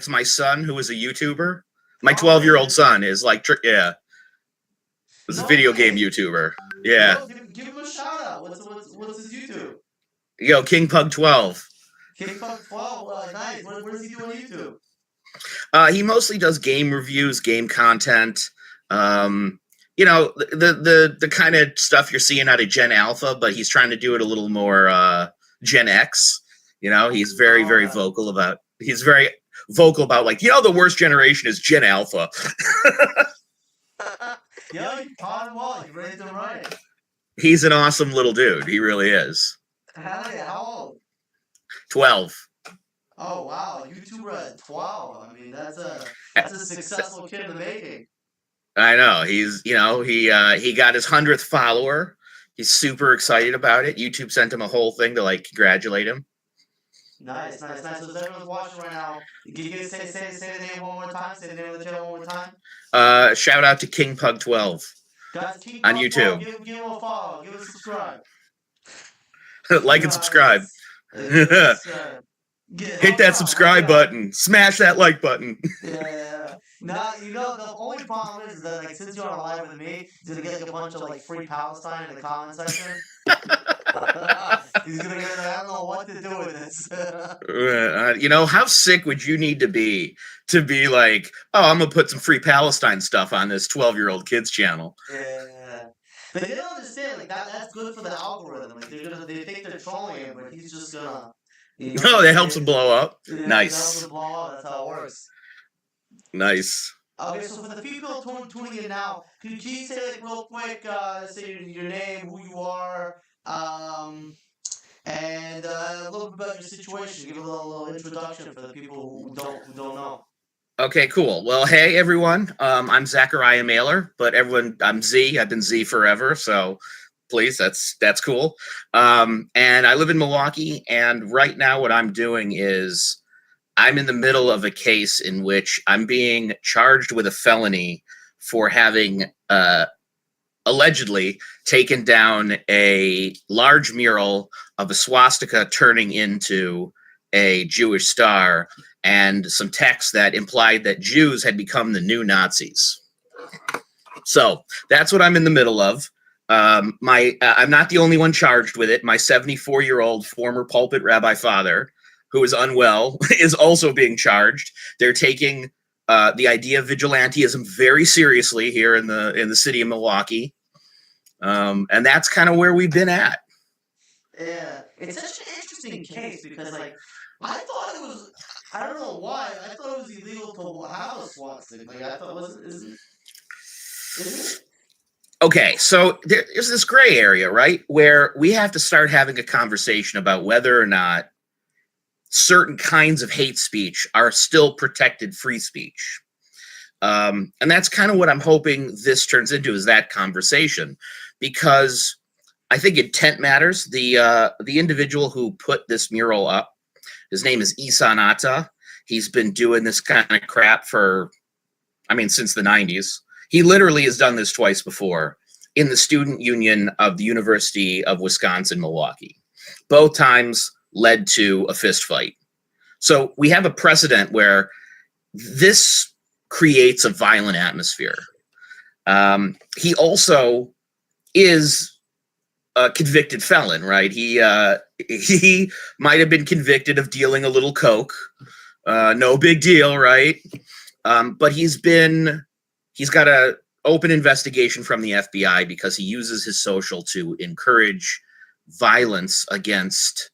my son who is a YouTuber. My Oh, 12-year-old really? son is like, is a No video game way. YouTuber. Yeah. Yo, give him a shout out. What's his YouTube? Yo, King Pug 12. King Punk 12. Nice. What does he do on YouTube? He mostly does game reviews, game content. Um, the kind of stuff you're seeing out of Gen Alpha, but he's trying to do it a little more Gen X. He's very, Oh, very yeah. vocal about. He's very vocal about the worst generation is Gen Alpha. Yo, you taught him well. You raised him right. He's an awesome little dude. He really is. Hell yeah. How old? 12. Oh wow, YouTuber at 12. I mean, that's a successful kid in the making. I know. He got his 100th follower. He's super excited about it. YouTube sent him a whole thing to congratulate him. Nice. So if everyone's watching right now, can you say the name one more time? Say the name of the channel one more time. Shout out to King Pug 12 Guys, King on Pug YouTube. 12, give him a follow. Give him a subscribe. Like and subscribe. Hit Hit that subscribe button. Smash that like button. Yeah. Now, the only problem is that, since you're on live with me, he's gonna get a bunch of, free Palestine in the comment section. He's gonna get, I don't know what to do with this. How sick would you need to be like, oh, I'm gonna put some free Palestine stuff on this 12-year-old kid's channel? Yeah. But they don't understand, that's good for the algorithm. They think they're trolling him, but he's just gonna... No, that helps him blow up. Yeah, Nice. That helps him blow up. That's how it works. Nice. Okay, so for the people tuning in now, can you say real quick, say your name, who you are, and a little bit about your situation. Give a little introduction for the people who don't know. Okay, cool. Well, hey everyone. I'm Zachariah Mailer, but I'm Z. I've been Z forever, so please, that's cool. And I live in Milwaukee, and right now what I'm doing is I'm in the middle of a case in which I'm being charged with a felony for having allegedly taken down a large mural of a swastika turning into a Jewish star and some text that implied that Jews had become the new Nazis. So that's what I'm in the middle of. I'm not the only one charged with it. My 74-year-old former pulpit rabbi father, who is unwell, is also being charged. They're taking the idea of vigilantism very seriously here in the city of Milwaukee, and that's kind of where we've been at. Yeah, it's such an interesting case because, I thought it was. I don't know why. I thought it was illegal to have a swastika. I thought it wasn't. Isn't it? Okay, so there's this gray area, right, where we have to start having a conversation about whether or not certain kinds of hate speech are still protected free speech. And that's kind of what I'm hoping this turns into, is that conversation, because I think intent matters. The individual who put this mural up, his name is Isan Atta. He's been doing this kind of crap since the 90s. He literally has done this twice before in the student union of the University of Wisconsin-Milwaukee. Both times led to a fist fight. So we have a precedent where this creates a violent atmosphere. He also is a convicted felon, right? He might have been convicted of dealing a little coke. No big deal, right? But he's got an open investigation from the FBI because he uses his social to encourage violence against,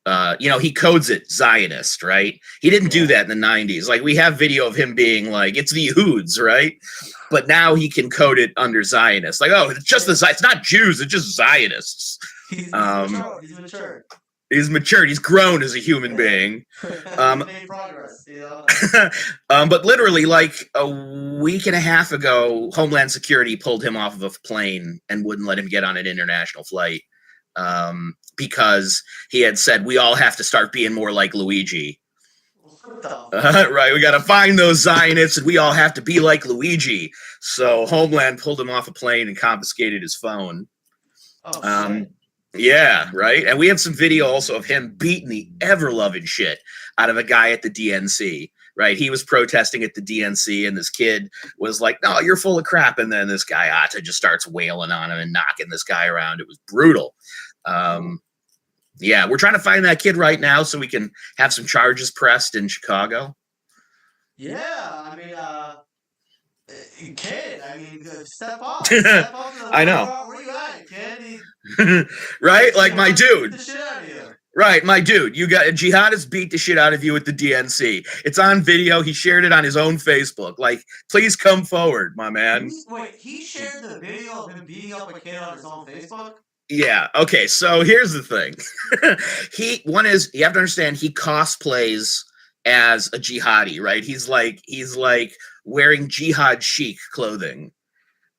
he codes it Zionist, right? He didn't do that in the 90s. We have video of him being it's the Yehoods, right? But now he can code it under Zionist. It's just it's not Jews, it's just Zionists. He's matured. He's matured. He's grown as a human being. Made progress, But literally, a week and a half ago, Homeland Security pulled him off of a plane and wouldn't let him get on an international flight because he had said, we all have to start being more like Luigi. Right, we got to find those Zionists, and we all have to be like Luigi. So Homeland pulled him off a plane and confiscated his phone. Yeah, right. And we have some video also of him beating the ever-loving shit out of a guy at the DNC. right? He was protesting at the DNC, and this kid was like, "No, you're full of crap." And then this guy Atta just starts wailing on him and knocking this guy around. It was brutal. Yeah, we're trying to find that kid right now so we can have some charges pressed in Chicago. Yeah, I mean, kid, I mean, step up to the I know. where you at, kid? Right? Like my dude. Beat the shit out of you. Right, my dude. You got a jihadist beat the shit out of you at the DNC. It's on video. He shared it on his own Facebook. Like, please come forward, my man. Wait, he shared the video of him beating up a kid on his own Facebook? Yeah. Okay. So here's the thing. You have to understand he cosplays as a jihadi, right? He's like wearing jihad chic clothing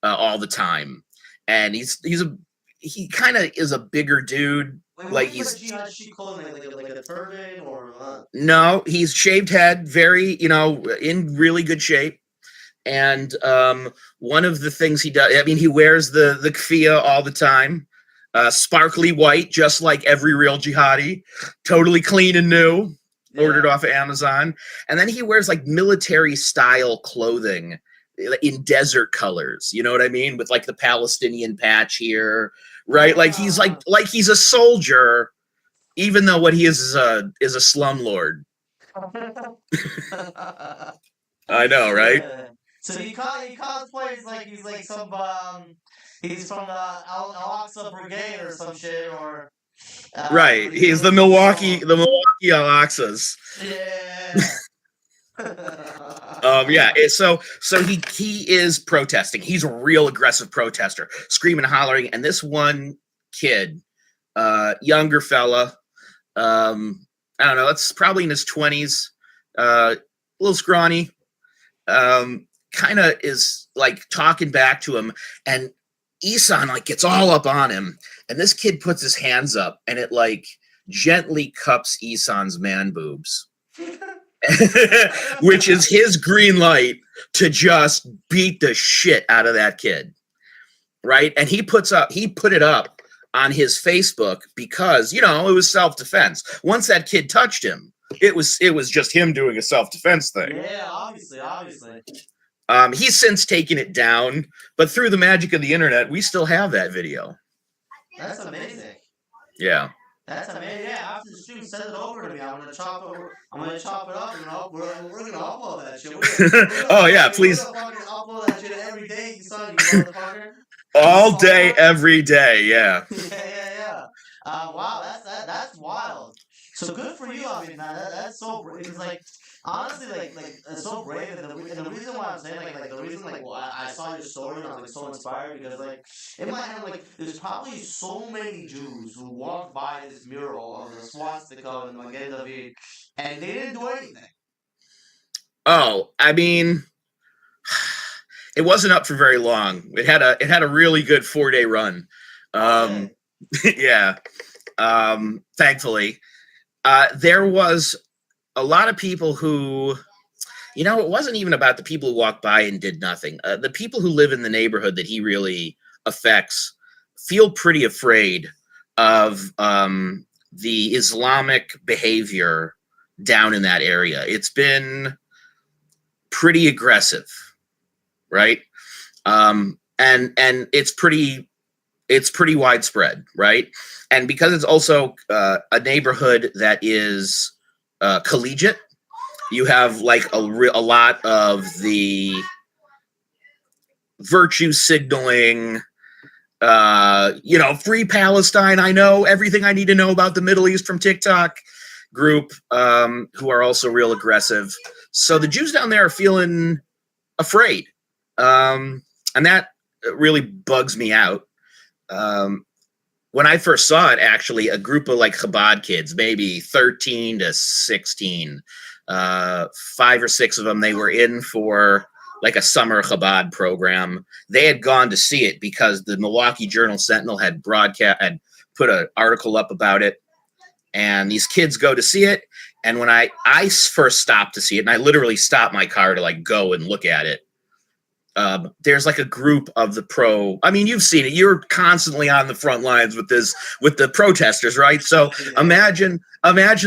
all the time, and he kind of is a bigger dude. Wait, Like he's jihad chic clothing, like a turban or what? No, he's shaved head, very in really good shape. And one of the things he does, I mean, he wears the keffiyeh all the time. Sparkly white, just like every real jihadi, totally clean and new, ordered off of Amazon. And then he wears like military style clothing in desert colors, you know what I mean, with like the Palestinian patch here, right? Like he's he's a soldier, even though what he is a slumlord. I know, right? So he cosplays like he's like some he's from the Al-Aqsa Brigade or some shit, or right. He's the Milwaukee Al-Aqsas. Yeah. Yeah. So he is protesting. He's a real aggressive protester, screaming and hollering. And this one kid, younger fella, I don't know, it's probably in his 20s, a little scrawny, kind of is like talking back to him, and Isan like gets all up on him, and this kid puts his hands up and it like gently cups Isan's man boobs. Which is his green light to just beat the shit out of that kid. Right? And he put it up on his Facebook because, it was self-defense. Once that kid touched him, it was just him doing a self-defense thing. Yeah, obviously. He's since taken it down, but through the magic of the internet, we still have that video. That's amazing. Yeah. That's amazing. Yeah, after the shoot, send it over to me. I'm gonna chop it up, and we're gonna upload that shit. Oh yeah, please. We're gonna upload that shit every day. You saw, you motherfucker. All day, every day. Yeah. Yeah. Wow, that's wild. So good for you. I mean, that's so brave. It's like, honestly, like it's so brave. And the reason why I'm saying the reason I saw your story and I was like so inspired because like in my head there's probably so many Jews who walked by this mural of the swastika and Magen David and they didn't do anything. Oh, I mean, it wasn't up for very long. It had a really good 4-day run. Yeah. Thankfully. There was a lot of people who, it wasn't even about the people who walked by and did nothing. The people who live in the neighborhood that he really affects feel pretty afraid of the Islamic behavior down in that area. It's been pretty aggressive, right? And it's pretty widespread, right? And because it's also a neighborhood that is collegiate, you have like a lot of the virtue signaling, free Palestine. I know everything I need to know about the Middle East from TikTok group, who are also real aggressive. So the Jews down there are feeling afraid. And that really bugs me out. When I first saw it, actually, a group of like Chabad kids, maybe 13 to 16, 5 or 6 of them, they were in for like a summer Chabad program. They had gone to see it because the Milwaukee Journal-Sentinel had put an article up about it. And these kids go to see it. And when I first stopped to see it, and I literally stopped my car to like go and look at it, there's like a group of the pro. I mean, you've seen it. You're constantly on the front lines with the protesters, right? So Yeah. imagine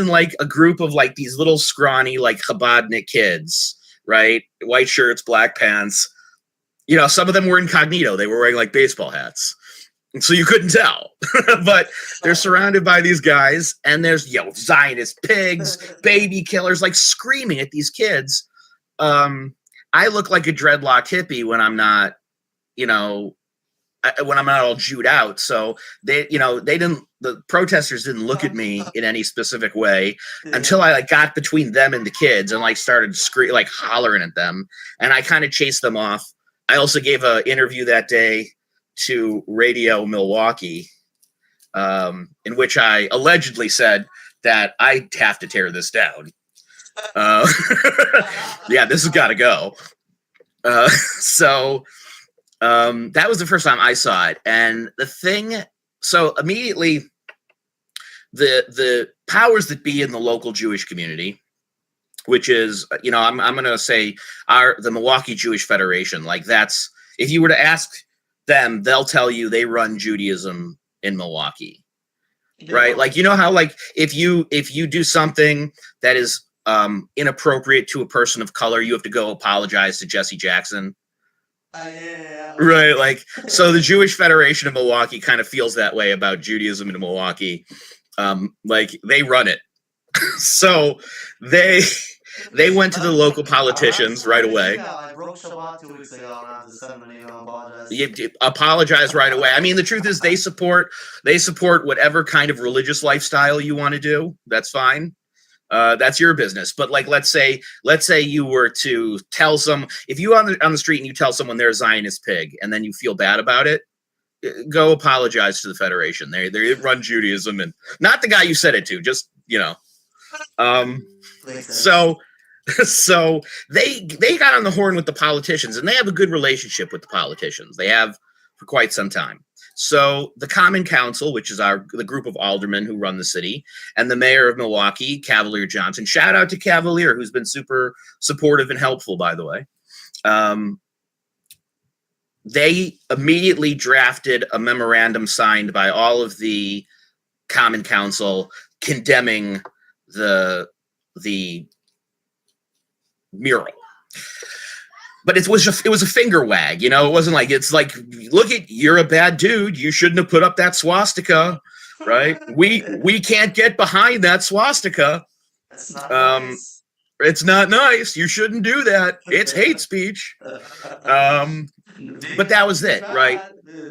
like a group of like these little scrawny like Chabadnik kids, right? White shirts, black pants. You know, some of them were incognito. They were wearing like baseball hats. So you couldn't tell, but they're surrounded by these guys, and there's Zionist pigs, baby killers, like screaming at these kids. I look like a dreadlock hippie when I'm not, when I'm not all Jewed out. So the protesters didn't look at me in any specific way until I like got between them and the kids and like started like hollering at them, and I kind of chased them off. I also gave an interview that day to Radio Milwaukee, in which I allegedly said that I have to tear this down. Yeah, this has got to go. So that was the first time I saw it, and so immediately the powers that be in the local Jewish community, which is, I'm going to say the Milwaukee Jewish Federation, like that's, if you were to ask them, they'll tell you they run Judaism in Milwaukee, right? Like, how like if you do something that is inappropriate to a person of color, you have to go apologize to Jesse Jackson. Yeah. Right, like, so the Jewish Federation of Milwaukee kind of feels that way about Judaism in Milwaukee. Like, they run it. So they went to the local politicians right away. I broke Shabbat 2 weeks ago, and I have to send them an email and apologize. You apologize right away. I mean, the truth is they support whatever kind of religious lifestyle you want to do. That's fine. That's your business. But like, let's say you were to tell if you on the street and you tell someone they're a Zionist pig and then you feel bad about it, go apologize to the Federation. They run Judaism, and not the guy you said it to, just, so they got on the horn with the politicians, and they have a good relationship with the politicians. They have for quite some time. So the Common Council, which is the group of aldermen who run the city, and the mayor of Milwaukee, Cavalier Johnson. Shout out to Cavalier, who's been super supportive and helpful, by the way. They immediately drafted a memorandum signed by all of the Common Council condemning the mural. But it was a finger wag, it wasn't like, it's like, look, you're a bad dude, you shouldn't have put up that swastika, right? we can't get behind that swastika. That's not nice. It's not nice. You shouldn't do that. It's hate speech. But that was it, right?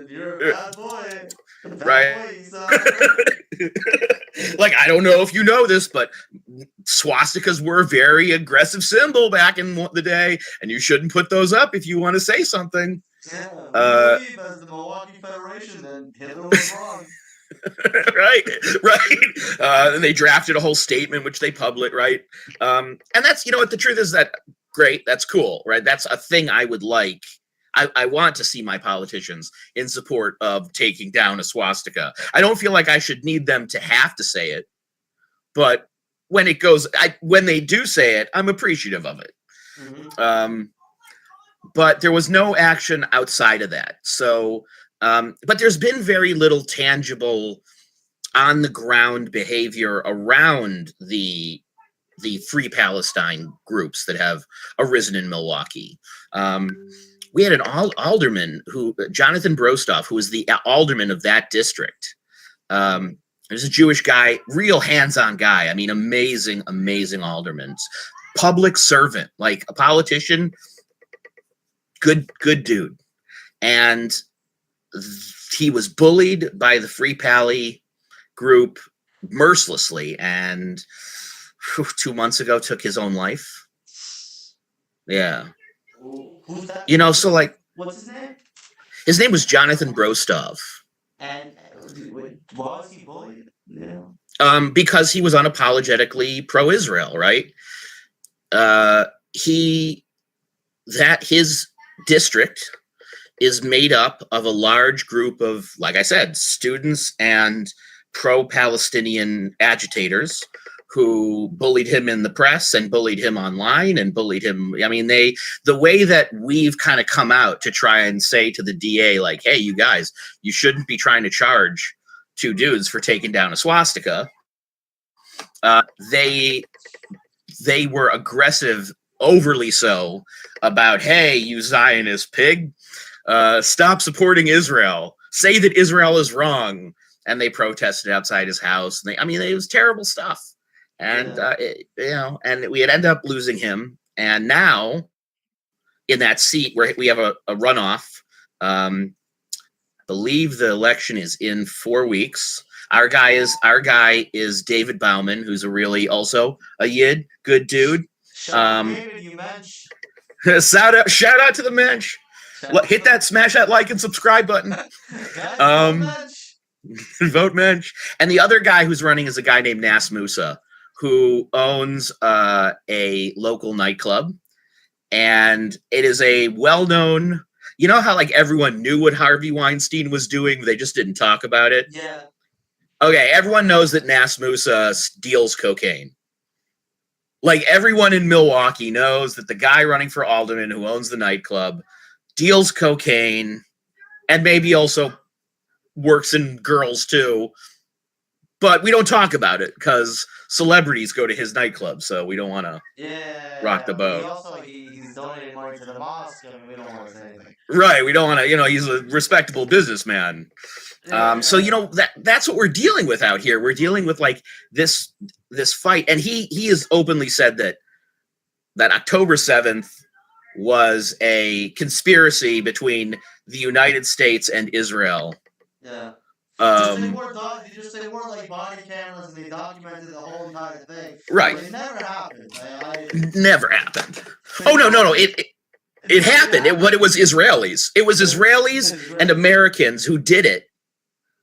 You're a bad boy. Right. Like, I don't know if you know this, but swastikas were a very aggressive symbol back in the day, and you shouldn't put those up if you want to say something. Yeah, we believe as the Milwaukee Federation that Hitler was wrong. right. And they drafted a whole statement, which they published, right? And that's, what the truth is, that great, that's cool, right? That's a thing I would like. I want to see my politicians in support of taking down a swastika. I don't feel like I should need them to have to say it, but when they do say it, I'm appreciative of it. Mm-hmm. But there was no action outside of that. So, but there's been very little tangible on the ground behavior around the Free Palestine groups that have arisen in Milwaukee. We had an alderman Jonathan Brostoff, who was the alderman of that district. There's a Jewish guy, real hands-on guy. I mean, amazing alderman, public servant, like a politician, good dude. And he was bullied by the Free Pally group mercilessly, and 2 months ago took his own life. Yeah. Who's that? So like, what's his name? His name was Jonathan Brostoff. And why was he bullied? Yeah. Because he was unapologetically pro-Israel, right? His district is made up of a large group of, like I said, students and pro-Palestinian agitators who bullied him in the press and bullied him online and bullied him. I mean, the way that we've kind of come out to try and say to the DA, like, hey, you guys, you shouldn't be trying to charge two dudes for taking down a swastika. They were aggressive, overly so, about, hey, you Zionist pig, stop supporting Israel. Say that Israel is wrong. And they protested outside his house. And it was terrible stuff. And, and we had ended up losing him. And now, in that seat where we have a runoff, I believe the election is in 4 weeks. Our guy is David Bauman, who's a really also a Yid, good dude. David, you mensch. Shout out to the mensch. Smash that like and subscribe button. Vote mensch. And the other guy who's running is a guy named Nas Musa, who owns a local nightclub, and it is a well-known. You know how like everyone knew what Harvey Weinstein was doing, they just didn't talk about it. Yeah. Okay, everyone knows that Nas Musa deals cocaine. Like everyone in Milwaukee knows that the guy running for alderman who owns the nightclub deals cocaine and maybe also works in girls too. But we don't talk about it because celebrities go to his nightclub, so we don't want to rock the boat. He's donating money to the mosque. I mean, we don't want to say anything. Right, we don't want to, he's a respectable businessman. So that's what we're dealing with out here. We're dealing with like this fight, and he has openly said that October 7th was a conspiracy between the United States and Israel. Yeah. They were like body cameras and they documented the whole entire thing. Right. But it never happened. Never happened. Oh no! It happened. But it was Israelis. It was Israelis and Americans who did it,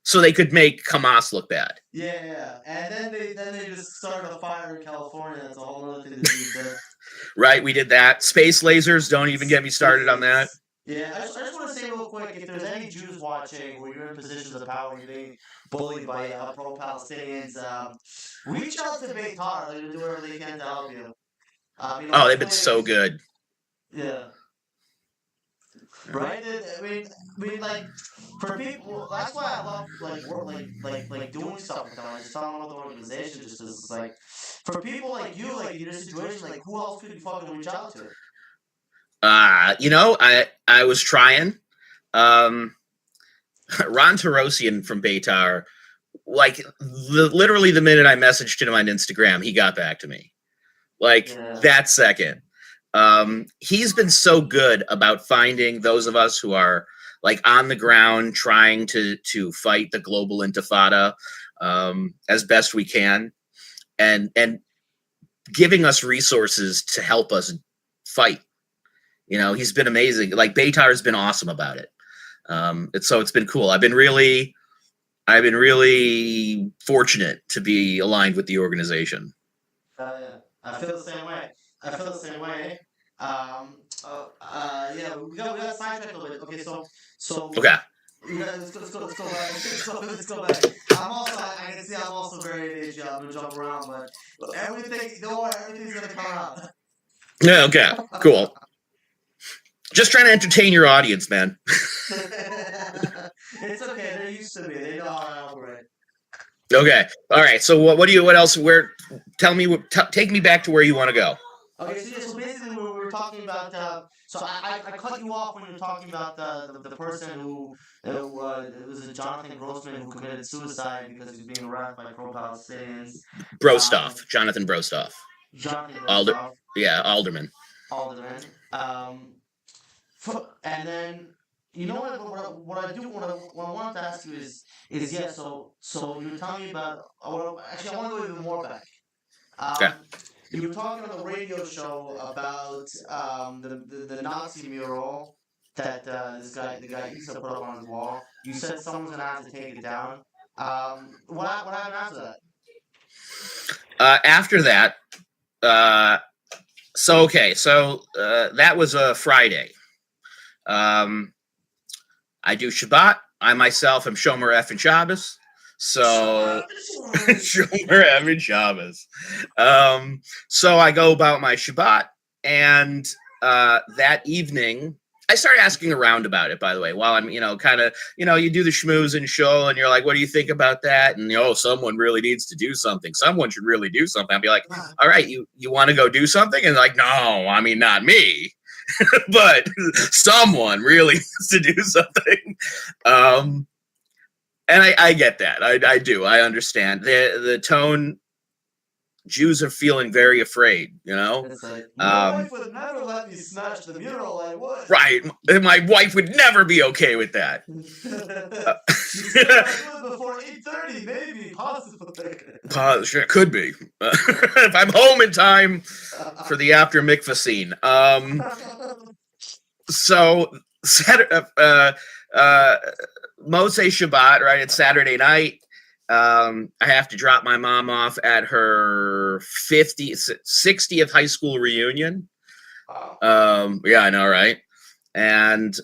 so they could make Hamas look bad. Yeah. And then they just started a fire in California. That's a whole other thing to do. Right, we did that. Space lasers. Don't even get me started on that. Yeah, I just want to say real quick, if there's any Jews watching where you're in positions of power, you're being bullied by pro-Palestinians, reach out to Beitar. They're going to do whatever they can to help you. They've been so good. Yeah. Right? I mean, like, for people, that's why I love, like doing stuff with them. I just tell them about the organization, just as, like, for people like you, like, in your situation, like, who else could you fucking reach out to? I was trying. Ron Tarosian from Beitar, like literally the minute I messaged him on Instagram, he got back to me. Like that second. He's been so good about finding those of us who are like on the ground trying to fight the global intifada as best we can, and giving us resources to help us fight. He's been amazing. Like Beitar has been awesome about it. It's been cool. I've been really fortunate to be aligned with the organization. Yeah. I feel the same way. We got sidetracked a little bit. Okay, so okay. Let's go back. I can see I'm also very ADHD. I'm gonna jump around, but everything's gonna come out. Yeah. Okay. Cool. Just trying to entertain your audience, man. It's okay. They're used to me. They know how I operate. Okay. All right. So what else? Tell me. Take me back to where you want to go. Okay. So basically, we were talking about. So I cut you off when you were talking about the person who it was Jonathan Grossman who committed suicide because he was being harassed by pro-Palestinians. Brostoff. Jonathan Brostoff. Alderman. And then what I wanted to ask you is so you were telling me about actually I want to go even more back. Okay. You were talking on the radio show about the Nazi mural that the guy used to put up on his wall. You said someone's gonna have to take it down. What happened after that? After that, that was a Friday. I do Shabbat. I myself am Shomer F and Shabbos. So Shabbos. Shomer every Shabbos. So I go about my Shabbat, and that evening I started asking around about it. By the way, while I'm kind of you do the schmooze and show, and you're like, what do you think about that? And someone really needs to do something. Someone should really do something. I'll be like, all right, you want to go do something? And like, no, I mean not me. But someone really needs to do something. And I get that. I do. I understand. The tone, Jews are feeling very afraid, It's like, my wife would never let me smash the mural. I would. Right. My wife would never be okay with that. She said I'll do it before 8:30, maybe, possibly. Sure, could be. If I'm home in time for the after mikvah scene. So Saturday, Moshe Shabbat, right? It's Saturday night. I have to drop my mom off at her 60th high school reunion. Wow. Yeah, I know, right? And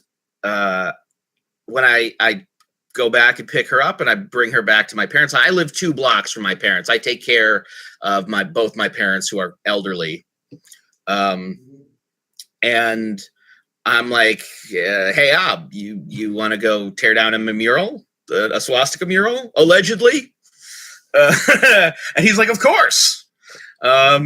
when I go back and pick her up and I bring her back to my parents, I live 2 blocks from my parents. I take care of both my parents who are elderly. And I'm like, hey, Ab, you want to go tear down a mural, a swastika mural, allegedly? And he's like, of course. I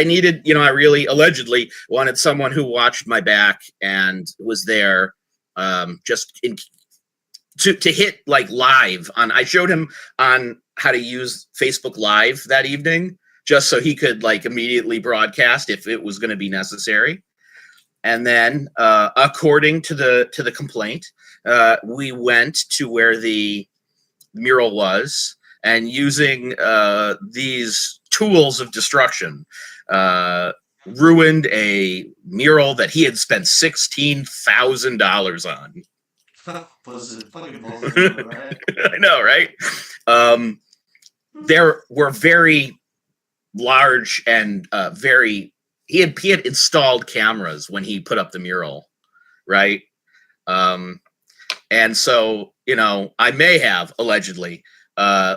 needed, I really allegedly wanted someone who watched my back and was there, to hit like live on. I showed him on how to use Facebook Live that evening, just so he could like immediately broadcast if it was going to be necessary. And then, according to the complaint, we went to where the mural was, and using these tools of destruction, ruined a mural that he had spent $16,000 on. Fucking bullshit, right? I know, right? There were very large and very. He had installed cameras when he put up the mural, right? And so, I may have allegedly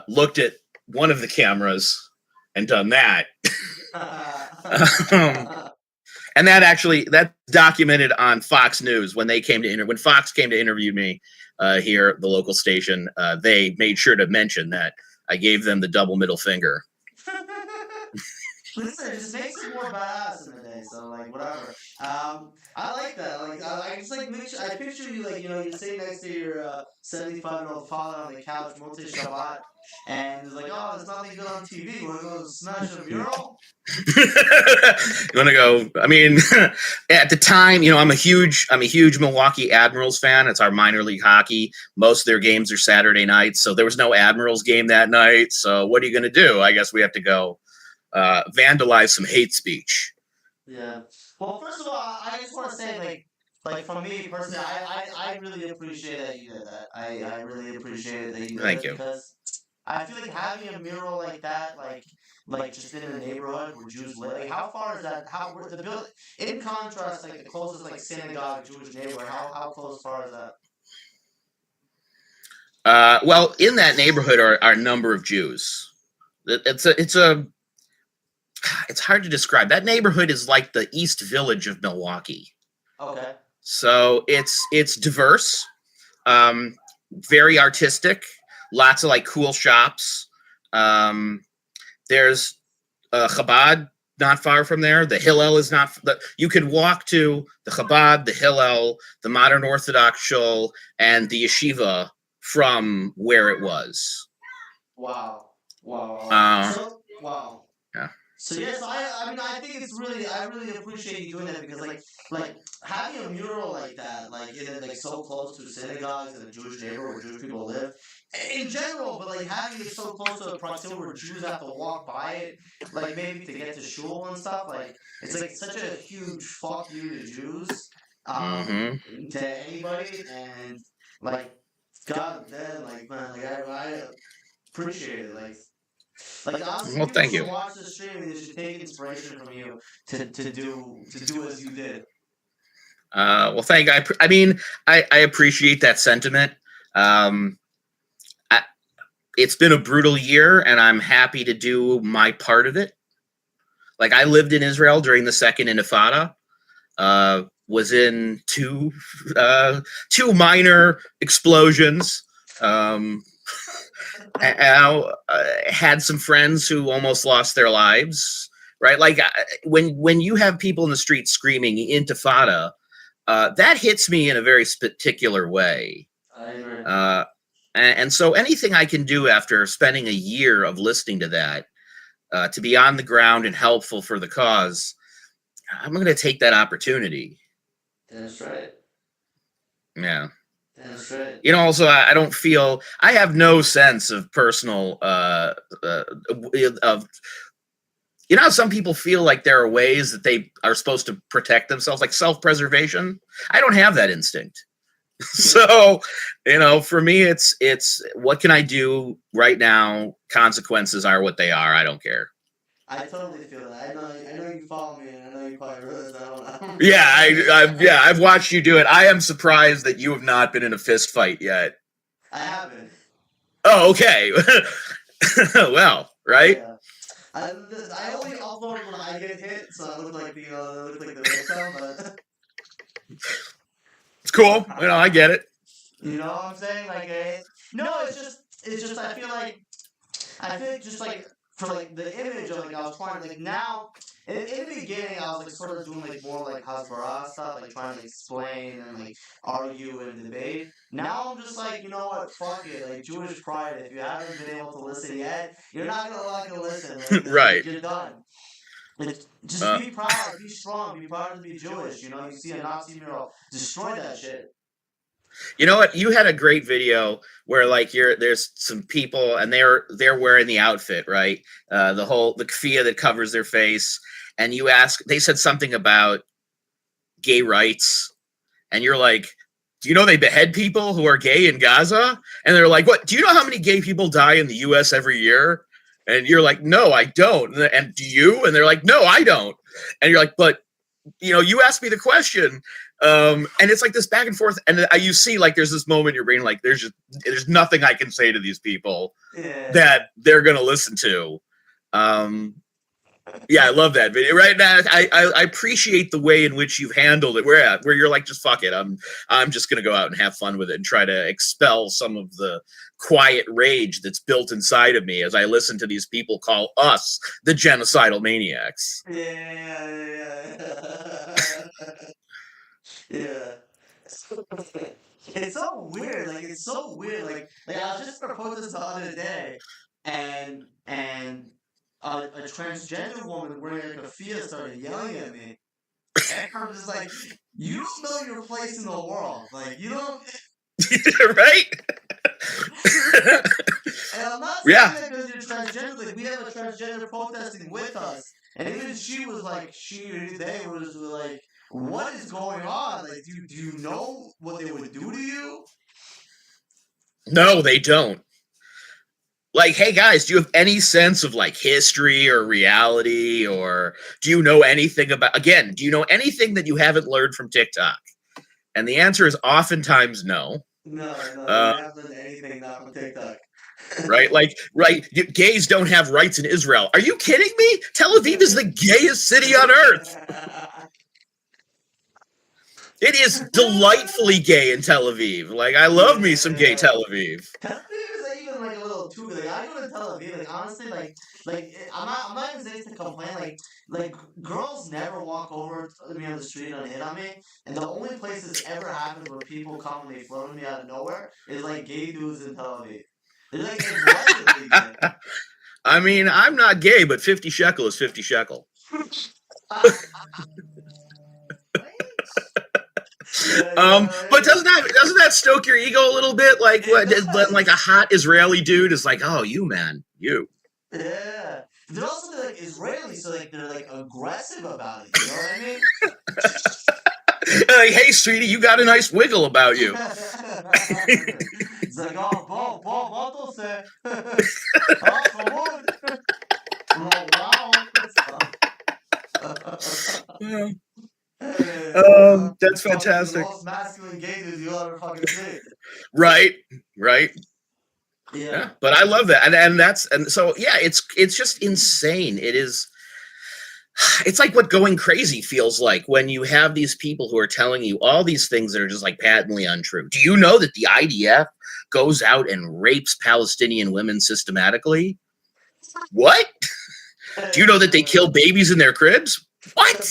looked at one of the cameras and done that. And that's documented on Fox News when they came to when Fox came to interview me here at the local station. They made sure to mention that I gave them the double middle finger. Listen, it just makes it more badass in the day. So like whatever. I like that. Like I just like I picture you like you're sitting next to your 75-year-old father on the couch, Motzei Shabbat, and it's like, oh, there's nothing good on TV. You want to go smash a mural? You want to go? I mean, at the time, I'm a huge Milwaukee Admirals fan. It's our minor league hockey. Most of their games are Saturday nights, so there was no Admirals game that night. So what are you going to do? I guess we have to go vandalize some hate speech. Yeah. Well, first of all, I just want to say, like for me personally, I really appreciate that you did that. I really appreciate that you did Thank it you. because I feel like having a mural like that, like just in a neighborhood where Jews live, like how far is that? How where the building? In contrast, like the closest like synagogue Jewish neighborhood, how close far is that? Well, in that neighborhood are a number of Jews. It's hard to describe. That neighborhood is like the East Village of Milwaukee. Okay. So it's diverse, very artistic, lots of like cool shops. There's Chabad not far from there. The Hillel is not. You could walk to the Chabad, the Hillel, the Modern Orthodox Shul, and the Yeshiva from where it was. Wow. Wow. Wow. Yeah. So yes, I mean I think it's really I really appreciate you doing that because like having a mural like that like so close to synagogues in a Jewish neighborhood where Jewish people live in general, but like having it so close to a proximity where Jews have to walk by it, like maybe to get to shul and stuff, like it's like such a huge fuck you to Jews, to anybody, and like God damn, like man, like I appreciate it, like honestly, Well, people thank should you. watch the stream and they should take inspiration from you to do as you did. Well, thank you. I mean, I appreciate that sentiment. it's been a brutal year, and I'm happy to do my part of it. Like, I lived in Israel during the second Intifada. Was in two minor explosions. Had some friends who almost lost their lives. Right, like when you have people in the street screaming "Intifada," that hits me in a very particular way. I agree. And so anything I can do after spending a year of listening to that, to be on the ground and helpful for the cause, I'm going to take that opportunity. That's right. Yeah. That's right. You know, also, I don't feel, I have no sense of personal, of, you know, some people feel like there are ways that they are supposed to protect themselves, like self-preservation. I don't have that instinct. So, you know, for me, it's what can I do right now? Consequences are what they are. I don't care. I totally feel that. I know you follow me, and I know you probably realize I don't Yeah, yeah, I've watched you do it. I am surprised that you have not been in a fist fight yet. I haven't. Oh, okay. Well, right? Yeah. I only upload when I get hit, so I look like the victim, but It's cool. You know, I get it. you know what I'm saying? No, it's just I feel like just like for like the image of like I was trying like now in the beginning I was like sort of doing like more like Hasbara stuff, like trying to explain and like argue and debate. Now I'm just like, you know what, fuck it, like Jewish pride, if you haven't been able to listen yet, you're not gonna like to listen. Like Right. you're done. Just be proud, be strong, be proud to be Jewish. You know, you see a Nazi mural, destroy that shit. You know what? You had a great video where like there's some people and they're wearing the outfit, right? The keffiyeh that covers their face, and they said something about gay rights, and you're like, do you know they behead people who are gay in Gaza? And they're like, what? Do you know how many gay people die in the U.S. every year? And you're like, no, I don't. And do you? And they're like, no, I don't. And you're like, but you know, you asked me the question. And it's like this back and forth, and you see like there's this moment in your brain like there's nothing I can say to these people that they're gonna listen to. Yeah, I love that video. Right now, I appreciate the way in which you've handled it. Where you're like, just fuck it. I'm just gonna go out and have fun with it and try to expel some of the quiet rage that's built inside of me as I listen to these people call us the genocidal maniacs. Yeah. It's so weird. Like it's so weird. Like I was just proposed this the other day, and a transgender woman wearing like a keffiyeh started yelling at me, and I'm just like, you don't know your place in the world. Like you don't. Right? And I'm not saying that because you're transgender. Like we have a transgender protesting with us, and even she was like, they was like, what is going on? Like, do you know what they would do to you? No, they don't. Like, hey guys, do you have any sense of like history or reality, or do you know anything about, again, do you know anything that you haven't learned from TikTok? And the answer is oftentimes no. No, you haven't learned anything not from TikTok. Right? Like, right, gays don't have rights in Israel. Are you kidding me? Tel Aviv is the gayest city on earth. It is delightfully gay in Tel Aviv. Like, I love me some gay Tel Aviv. Tel Aviv is like, even like a little too good. Like I go to Tel Aviv, like honestly, I'm not even saying to complain. Like girls never walk over to me on the street and hit on me, and the only place this ever happens where people come and they flirt with me out of nowhere is like gay dudes in Tel Aviv. They're like aggressively gay. I mean, I'm not gay, but 50 shekel is 50 shekel. But doesn't that stoke your ego a little bit? Like like a hot Israeli dude is like, oh, you man, you. Yeah, they're also like Israeli, so like they're like aggressive about it. You know what I mean? Like, hey, sweetie, you got a nice wiggle about you. It's like, oh, what say? Oh, come on. I'm like, wow. That's fantastic. The most masculine gay dude you'll ever fucking see. Right. Yeah, Yeah. but I love that, and so yeah, it's just insane. It is. It's like what going crazy feels like when you have these people who are telling you all these things that are just like patently untrue. Do you know that the IDF goes out and rapes Palestinian women systematically? What? Do you know that they kill babies in their cribs? What?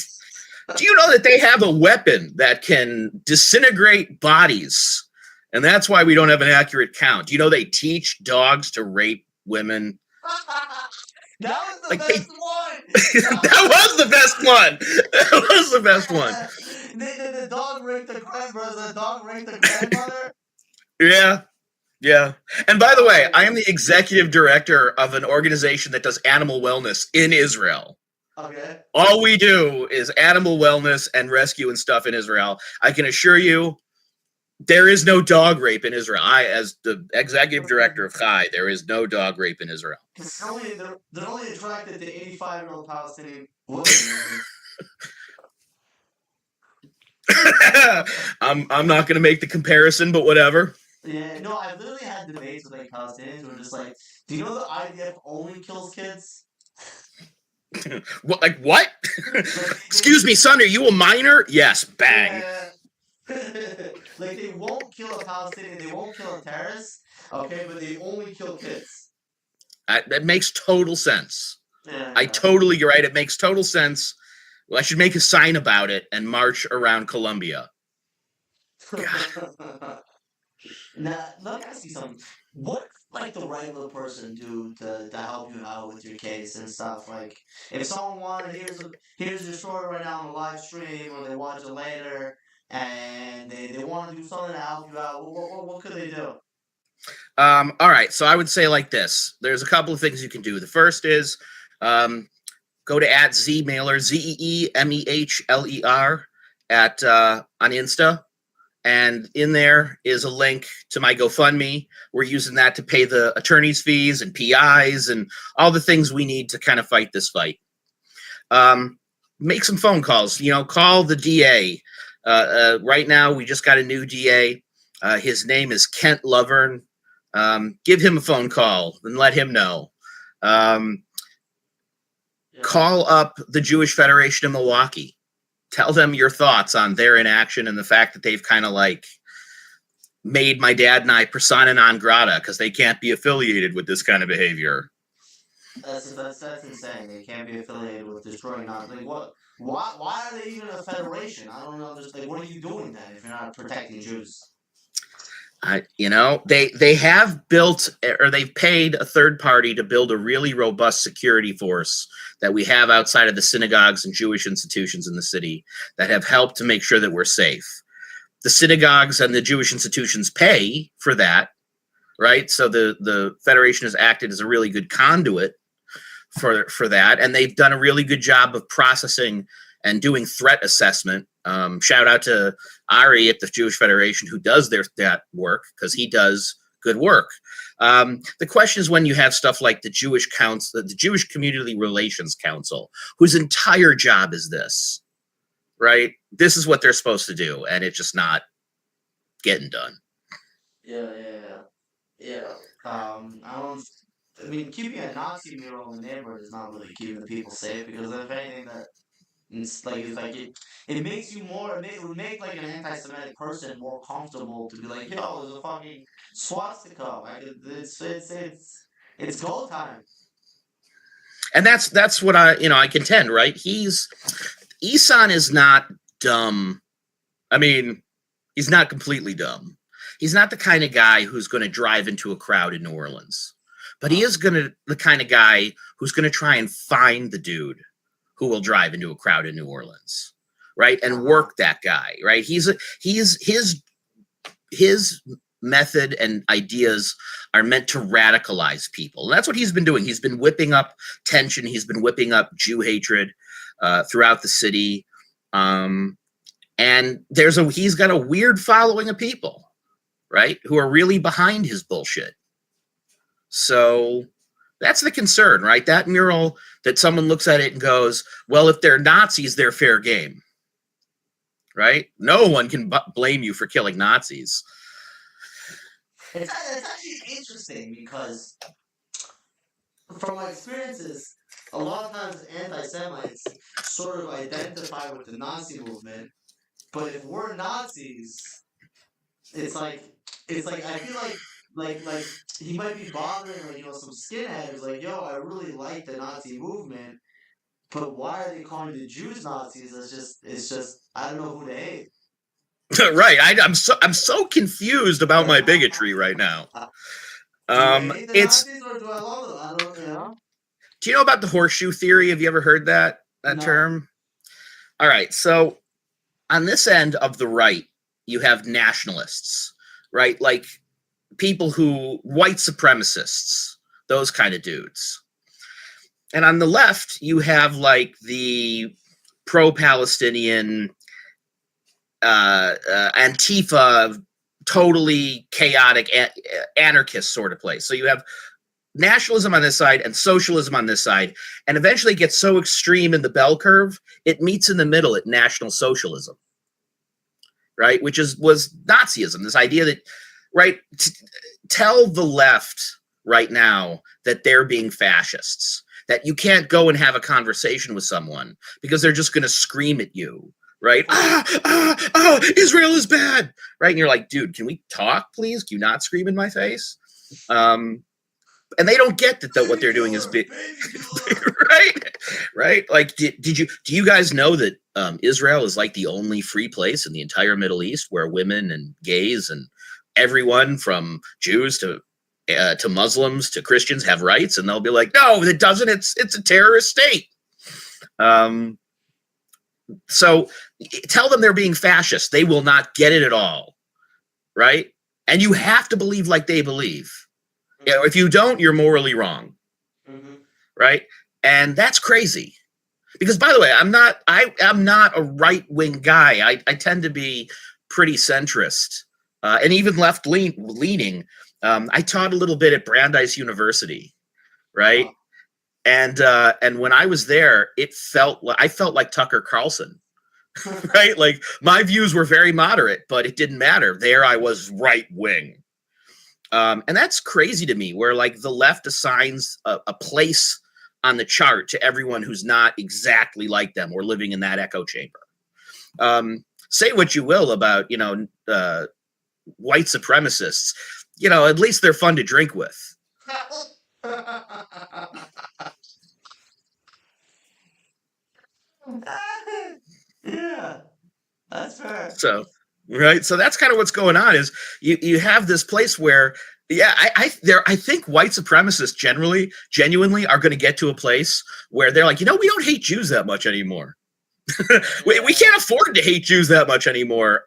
Do you know that they have a weapon that can disintegrate bodies? And that's why we don't have an accurate count. Do you know they teach dogs to rape women? That was the Like they best one. that was the best one. That was the best one. The dog raped the grandbrother. The dog raped the grandmother. Yeah. Yeah. And by the way, I am Oh, the executive director of an organization that does animal wellness in Israel. okay. All we do is animal wellness and rescue and stuff in Israel. I can assure you there is no dog rape in Israel. I, as the executive director of Chai, there is no dog rape in Israel. They're only attracted to 85-year-old Palestinian women. I'm not going to make the comparison, but whatever. Yeah, no, I've literally had debates with like Palestinians who are just like, do you know the IDF only kills kids? What? Like what? Like Excuse me, son. Are you a minor? Yes. Bang. yeah. Like they won't kill a Palestinian, they won't kill a terrorist, okay, but they only kill kids. That makes total sense. Yeah. You're right. It makes total sense. Well, I should make a sign about it and march around Columbia. Now, let me ask you something. What like the regular person do to help you out with your case and stuff? Like, if someone wanted, here's your story right now on the live stream, or they watch it later, and they want to do something to help you out. What could they do? All right. So I would say like this. There's a couple of things you can do. The first is go to @ZMailer, ZEEMEHLER on Insta. And in there is a link to my GoFundMe. We're using that to pay the attorney's fees and PIs and all the things we need to kind of fight this fight. Make some phone calls. Call the DA. Right now, we just got a new DA. His name is Kent Lovern. Give him a phone call and let him know. Call up the Jewish Federation of Milwaukee. Tell them your thoughts on their inaction and the fact that they've kind of like made my dad and I persona non grata because they can't be affiliated with this kind of behavior. That's insane. They can't be affiliated with destroying not like what? Why are they even a federation? I don't know. Just like what are you doing then if you're not protecting Jews? They have built or they've paid a third party to build a really robust security force that we have outside of the synagogues and Jewish institutions in the city that have helped to make sure that we're safe. The synagogues and the Jewish institutions pay for that, right? So the Federation has acted as a really good conduit for that, and they've done a really good job of processing and doing threat assessment. Shout out to Ari at the Jewish Federation who does that work because he does good work. The question is when you have stuff like the Jewish Council, the Jewish Community Relations Council, whose entire job is this, right? This is what they're supposed to do, and it's just not getting done. Yeah. I mean, keeping a Nazi mural in the neighborhood is not really keeping the people safe because if anything, it makes you more. It would make like an anti-Semitic person more comfortable to be like, yo, there's a fucking swastika. Like it's go time. And that's what I contend, right? Isan is not dumb. I mean, he's not completely dumb. He's not the kind of guy who's going to drive into a crowd in New Orleans, but he is the kind of guy who's going to try and find the dude who will drive into a crowd in New Orleans, right? And work that guy, right? His method and ideas are meant to radicalize people. And that's what he's been doing. He's been whipping up tension. He's been whipping up Jew hatred throughout the city. And he's got a weird following of people, right? Who are really behind his bullshit. So that's the concern, right? That mural that someone looks at it and goes, well, if they're Nazis, they're fair game, right? No one can blame you for killing Nazis. it's actually interesting because from my experiences, a lot of times anti-Semites sort of identify with the Nazi movement, but if we're Nazis, it's like I feel like he might be bothering some skinhead who's like, yo, I really like the Nazi movement, but why are they calling the Jews Nazis? It's just I don't know who to hate. Right. I'm so confused about my bigotry right now. Do I hate the It's Nazis or do I love them? I don't. Do you know about the horseshoe theory? Have you ever heard that No. term? All right. So on this end of the right, you have nationalists, right? Like people white supremacists, those kind of dudes. And on the left, you have like the pro-Palestinian Antifa, totally chaotic anarchist sort of place. So you have nationalism on this side and socialism on this side, and eventually it gets so extreme in the bell curve, it meets in the middle at National Socialism, right? Which was Nazism, this idea that, right, tell the left right now that they're being fascists, that you can't go and have a conversation with someone because they're just going to scream at you, right? Israel is bad, right? And you're like, dude, can we talk, please? Can you not scream in my face? And they don't get that what they're doing is big, right? Like, do you guys know that Israel is like the only free place in the entire Middle East where women and gays and everyone from Jews to Muslims to Christians have rights? And they'll be like, no, it doesn't. It's a terrorist state. So tell them they're being fascist. They will not get it at all, right? And you have to believe like they believe. Mm-hmm. If you don't, you're morally wrong, mm-hmm. right? And that's crazy. Because, by the way, I'm not a right-wing guy. I tend to be pretty centrist and even left-leaning. I taught a little bit at Brandeis University, right? Wow. And when I was there, I felt like Tucker Carlson, right? Like my views were very moderate, but it didn't matter. There I was right-wing. And that's crazy to me, where like the left assigns a place on the chart to everyone who's not exactly like them or living in that echo chamber. Say what you will about, white supremacists, at least they're fun to drink with. Yeah, that's fair. So, right. So that's kind of what's going on is you have this place where, yeah, I think white supremacists genuinely are going to get to a place where they're like, we don't hate Jews that much anymore. we can't afford to hate Jews that much anymore.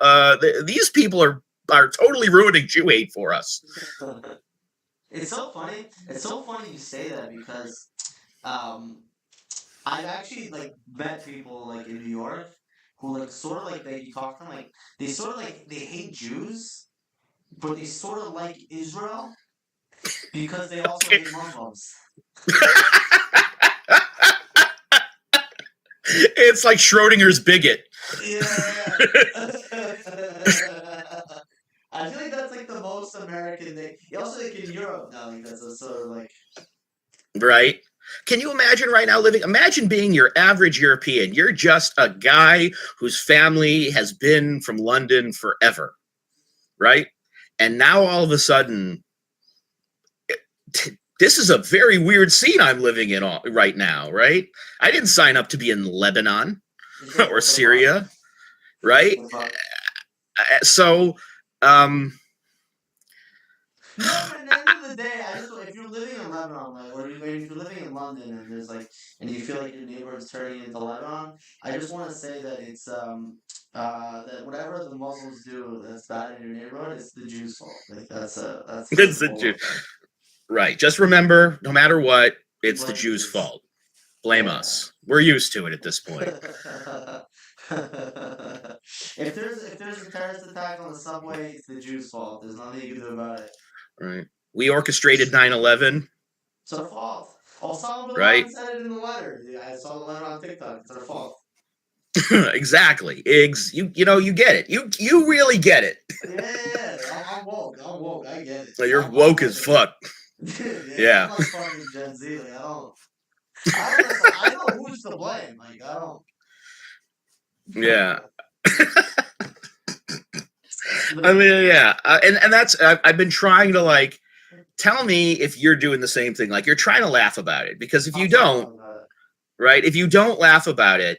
These people are totally ruining Jew hate for us. It's so funny. It's so funny you say that because I've actually met people in New York who sort of you talk to them they sort of they hate Jews, but they sort of like Israel because they also hate Muslims. It's like Schrodinger's bigot. Yeah. I feel like that's the most American thing. Also in Europe now, that's a sort of right. Can you imagine right now imagine being your average European. You're just a guy whose family has been from London forever, right? And now all of a sudden, this is a very weird scene I'm living in right now, right? I didn't sign up to be in Lebanon or Syria, right? So, at the end of the day, if you're living in Lebanon, or if you're living in London, and there's and you feel like your neighborhood's turning into Lebanon, I just want to say that it's that whatever the Muslims do that's bad in your neighborhood, it's the Jews' fault. That's it's the Jew. Right. Just remember, no matter what, it's the Jews' fault. Blame us. We're used to it at this point. If there's a terrorist attack on the subway, it's the Jews' fault. There's nothing you can do about it. Right. We orchestrated 9/11. It's our fault. Osama bin Laden said it in the letter. I saw the letter on TikTok. It's our fault. Exactly. You get it. You really get it. Yeah. I'm woke. I'm woke. I get it. Like, you're I'm woke with as it. fuck. Yeah, I'm Yeah. like fucking Gen Z. Like I don't know. I know who's to blame. Like I Yeah. don't. I Like, mean, yeah. And that's, I've been trying to like, tell me if you're doing the same thing. Like, you're trying to laugh about it, because if I'm you trying to don't, laugh about it. right, if you don't laugh about it,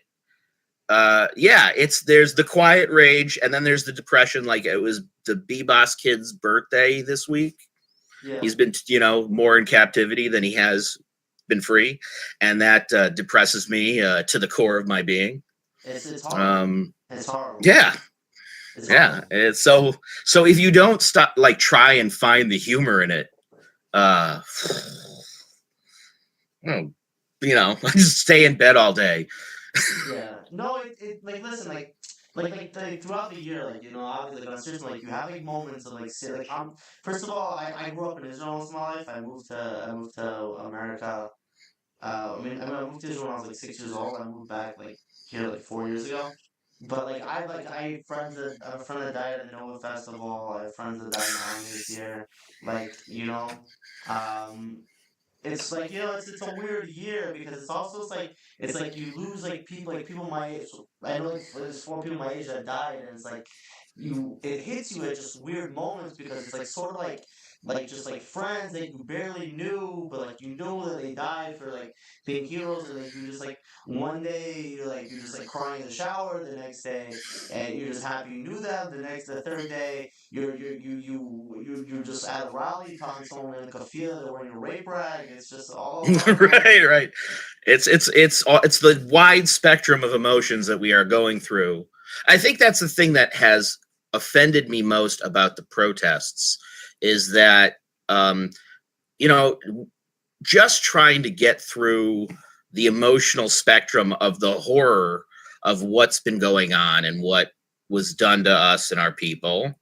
yeah, there's the quiet rage, and then there's the depression. Like, it was the B-Boss kid's birthday this week. Yeah, He's been, more in captivity than he has been free, and that depresses me to the core of my being. it's horrible. Um, It's horrible. yeah, It's yeah. horrible. It's so if you don't stop, like, try and find the humor in it, uh, oh, I just stay in bed all day. Yeah. No, it like listen, like throughout the year, like obviously, like on seriously, like you have like moments of like sit like first of all, I grew up in Israel most of my life. I moved to America. I moved to Israel when I was like 6 years old. I moved back like here like 4 years ago. But I have a friend that died at the Nova Festival. I have friends that died in the army this year. Like, um it's like it's a weird year because it's like you lose like people my age. I know like there's four people my age that died, and it's like it hits you at just weird moments because it's like sort of like just like friends that you barely knew, but like you know that they died for like being heroes, and like you just like one day you're just like crying in the shower, the next day and you're just happy you knew them, the third day you're just at a rally telling someone in a kafia they're wearing a rape rag. It's just all at once. Right, right. It's the wide spectrum of emotions that we are going through. I think that's the thing that has offended me most about the protests, is that, um, you know, just trying to get through the emotional spectrum of the horror of what's been going on and what was done to us and our people.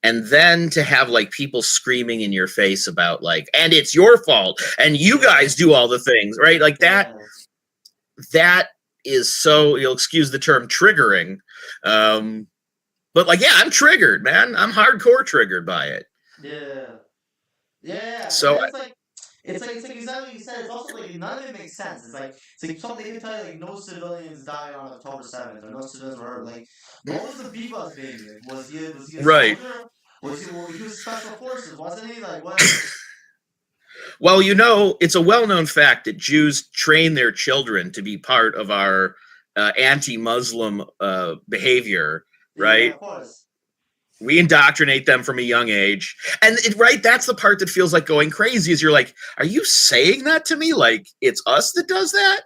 And then to have like people screaming in your face about, like, and it's your fault and you Yeah, guys do all the things, right? Like yeah, that is, so you'll excuse the term, triggering. Um, but like, yeah, I'm triggered, man. I'm hardcore triggered by it. yeah. Yeah, and So then it's like exactly what you said. It's also like none of it makes sense. It's like something they tell you like no civilians died on October 7th or no civilians were hurt. Like, what was the Bebas baby? Like, was he a right. soldier? He was special forces, wasn't he? Like what? Well, it's a well-known fact that Jews train their children to be part of our anti-Muslim behavior, Yeah, right? of course. We indoctrinate them from a young age, and right, that's the part that feels like going crazy. Is you're like, are you saying that to me? Like it's us that does that?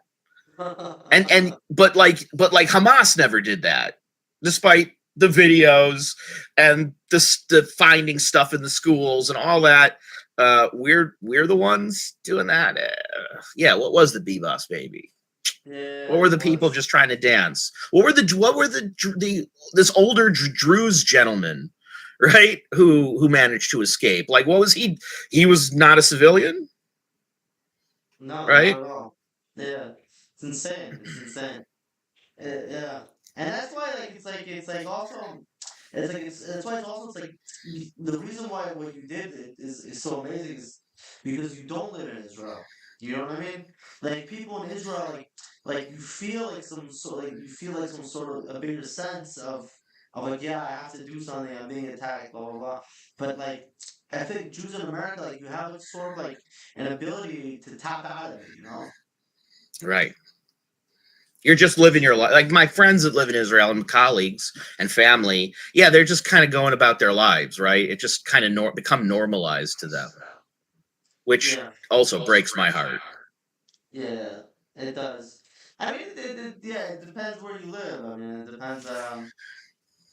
And but like Hamas never did that, despite the videos and the finding stuff in the schools and all that. We're the ones doing that. Yeah, what was the B-Boss baby? What Yeah, were it the people was. just trying to dance? What were the this older Druze gentleman, right? Who managed to escape? Like, what was he? He was not a civilian, No, not right? at all. Yeah, it's insane. It's insane. Yeah, and that's why it's like also that's why it's like the reason why what you did is so amazing is because you don't live in Israel. You know what I mean? Like people in Israel, like you feel like some sort of a bigger sense of like yeah, I have to do something. I'm being attacked, blah blah blah. But like I think Jews in America, like you have like sort of like an ability to tap out of it. You know? Right. You're just living your life. Like my friends that live in Israel and colleagues and family, yeah, they're just kind of going about their lives, right? It just kind of become normalized to them, which Yeah. also breaks my heart. Yeah, it does. I mean, yeah, it depends where you live. I mean, it depends,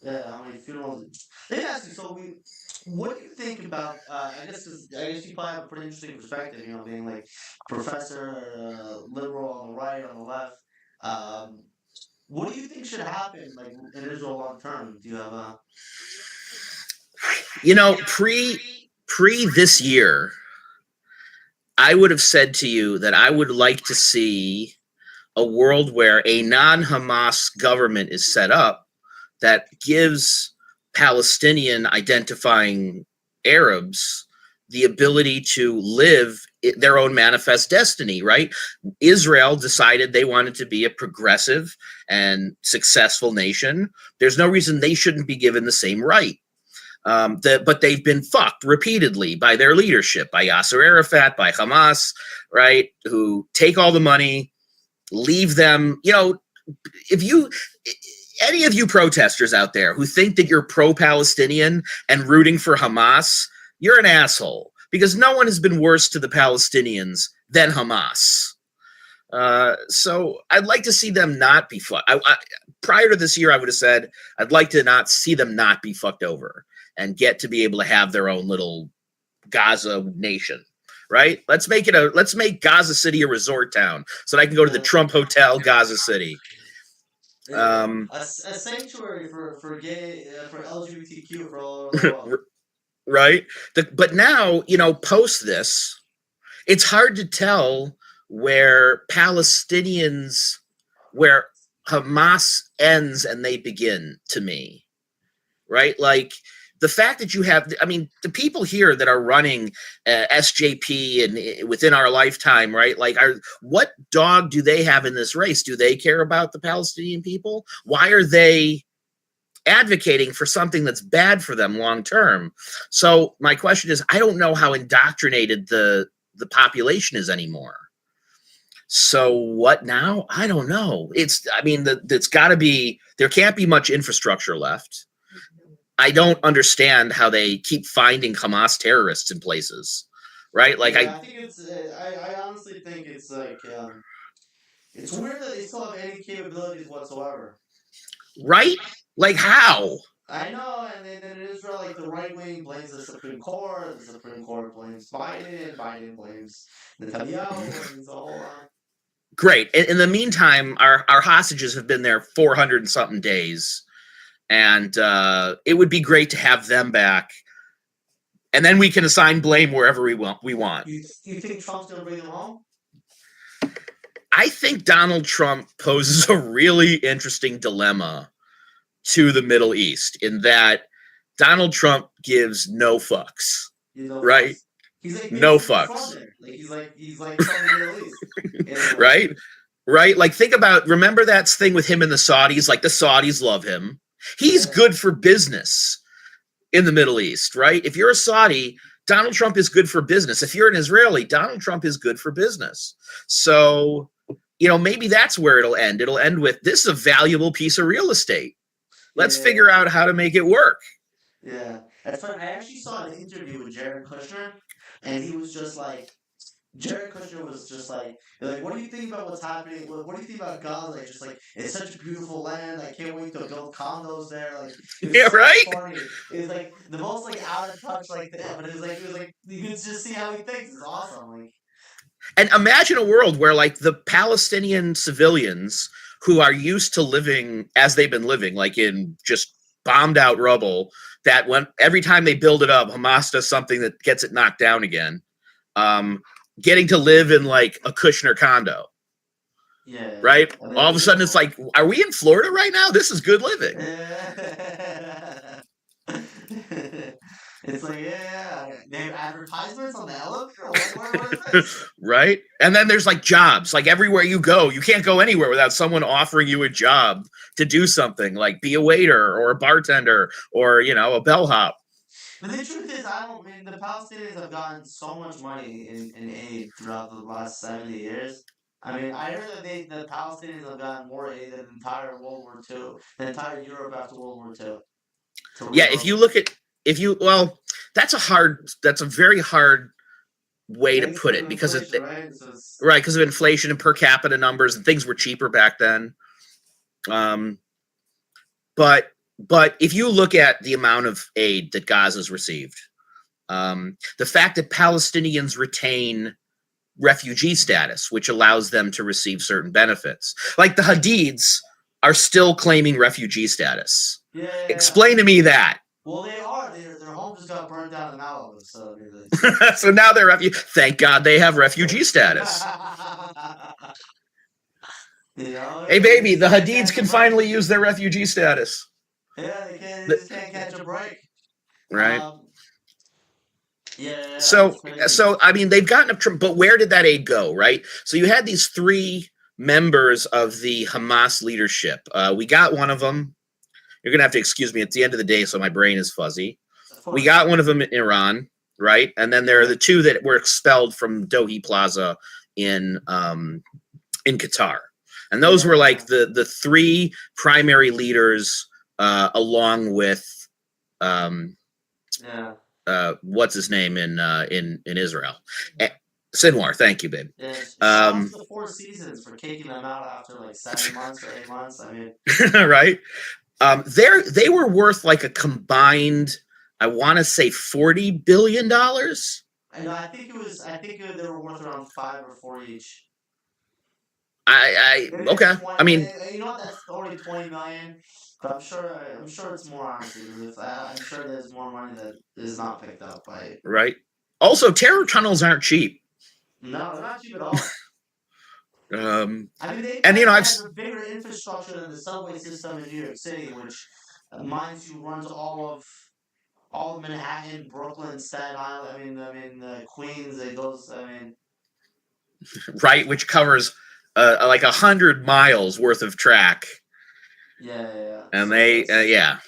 yeah, how many funerals. Let me ask you, what do you think about, I guess you probably have a pretty interesting perspective, being like professor, liberal on the right, on the left. Um, what do you think should happen, like, in Israel long term? Do you have a, Pre this year, I would have said to you that I would like to see a world where a non-Hamas government is set up that gives Palestinian identifying Arabs the ability to live their own manifest destiny, right? Israel decided they wanted to be a progressive and successful nation. There's no reason they shouldn't be given the same right. But they've been fucked repeatedly by their leadership, by Yasser Arafat, by Hamas, right? Who take all the money, leave them. If you, any of you protesters out there who think that you're pro-Palestinian and rooting for Hamas, you're an asshole, because no one has been worse to the Palestinians than Hamas. So I'd like to see them not be fucked. Prior to this year, I would have said I'd like to not see them not be fucked over and get to be able to have their own little Gaza nation, right? Let's make Gaza City a resort town so that I can go to the Trump Hotel, Gaza City. A sanctuary for gay, for LGBTQ, for all over the world. Right? But now, post this, it's hard to tell where Hamas ends and they begin, to me, right? Like, the fact that you have, the people here that are running SJP and within our lifetime, right? Like, what dog do they have in this race? Do they care about the Palestinian people? Why are they advocating for something that's bad for them long term? So my question is, I don't know how indoctrinated the population is anymore. So what now? I don't know. It's got to be, there can't be much infrastructure left. I don't understand how they keep finding Hamas terrorists in places, right? Like, I think I honestly think it's like, it's weird that they still have any capabilities whatsoever. Right? Like, how? I know, and then in Israel, like, the right wing blames the Supreme Court blames Biden blames Netanyahu, and the whole lot. Great. In the meantime, our hostages have been there 400 and something days, and it would be great to have them back, and then we can assign blame wherever we want. You think Trump's gonna bring them home? I think Donald Trump poses a really interesting dilemma to the Middle East, in that Donald Trump gives no fucks, right? He's like no fucks. Like, he's like from the Middle East, right? Like, remember that thing with him and the Saudis? Like, the Saudis love him. He's good for business in the Middle East, right? If you're a Saudi, Donald Trump is good for business. If you're an Israeli, Donald Trump is good for business. So, maybe that's where it'll end. It'll end with, this is a valuable piece of real estate. Let's figure out how to make it work. Yeah. That's funny. I actually saw an interview with Jared Kushner, and he was just like, Jared Kushner was just like, what do you think about what's happening? What do you think about Gaza? Like, just like, it's such a beautiful land. I can't wait to build condos there. Like, yeah, right. Funny. It was like the most like out of touch like that, but it was like you could just see how he thinks. It's awesome. Like, and imagine a world where, like, the Palestinian civilians who are used to living as they've been living, like in just bombed out rubble, that every time they build it up, Hamas does something that gets it knocked down again. Getting to live in like a Kushner condo. Yeah. Right? All of a sudden it's like, are we in Florida right now? This is good living. It's like, they have advertisements on the elevator. What is this? Right? And then there's like jobs. Like, everywhere you go, you can't go anywhere without someone offering you a job to do something, like be a waiter or a bartender or, a bellhop. But the truth is, the Palestinians have gotten so much money in aid throughout the last 70 years. I heard that the Palestinians have gotten more aid than the entire World War II, the entire Europe after World War II. Yeah, that's a very hard way to put it, because because of inflation and per capita numbers, and things were cheaper back then. But if you look at the amount of aid that Gaza's received, the fact that Palestinians retain refugee status, which allows them to receive certain benefits, like the Hadids are still claiming refugee status. Yeah. Explain to me that. Well, they are. Their home just got burned down in Malibu, so. So now they're Thank God they have refugee status. Hey, baby, the Hadids can finally use their refugee status. Yeah, they just can't catch a break. Right. Yeah, So it's crazy. so I mean they've gotten up, but where did that aid go? Right. So you had these three members of the Hamas leadership. We got one of them. You're gonna have to excuse me. It's the end of the day, so my brain is fuzzy. Of We course. got one of them in Iran, right? And then there are Yeah. the two that were expelled from Dohi Plaza in Qatar, and those were like Yeah. the three primary leaders, along with um, Yeah. what's his name in Israel, Sinwar. Thank you, babe. Yeah. Shout out Um, to the Four Seasons for kicking them out after like 7 months or 8 months. I mean, right? They were worth like a combined, I want to say $40 billion. I know. I think it was. I think they were worth around 5 or 4 each. Maybe like Okay. 20. I mean, You know what? That's only 20 million. But I'm sure. I'm sure it's more honestly because if I'm sure there's more money that is not picked up by. right. Also, terror tunnels aren't cheap. No, they're not cheap at all. Um, I mean, they and you know, claim it I've has a bigger infrastructure than the subway system in New York City, which, mind you, runs all of Manhattan, Brooklyn, Staten Island. Queens. It goes. I mean, right, which covers like 100 miles worth of track, yeah. and So they, that's yeah.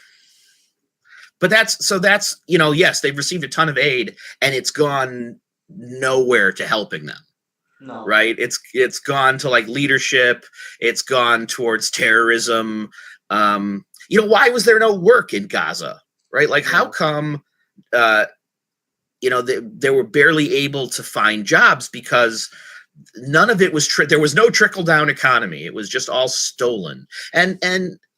But that's yes, they've received a ton of aid, and it's gone nowhere to helping them. no, Right? It's gone to like leadership. It's gone towards terrorism. Why was there no work in Gaza? Right? Like, how yeah. come? Uh, they were barely able to find jobs because none of it was there was no trickle down economy. It was just all stolen. And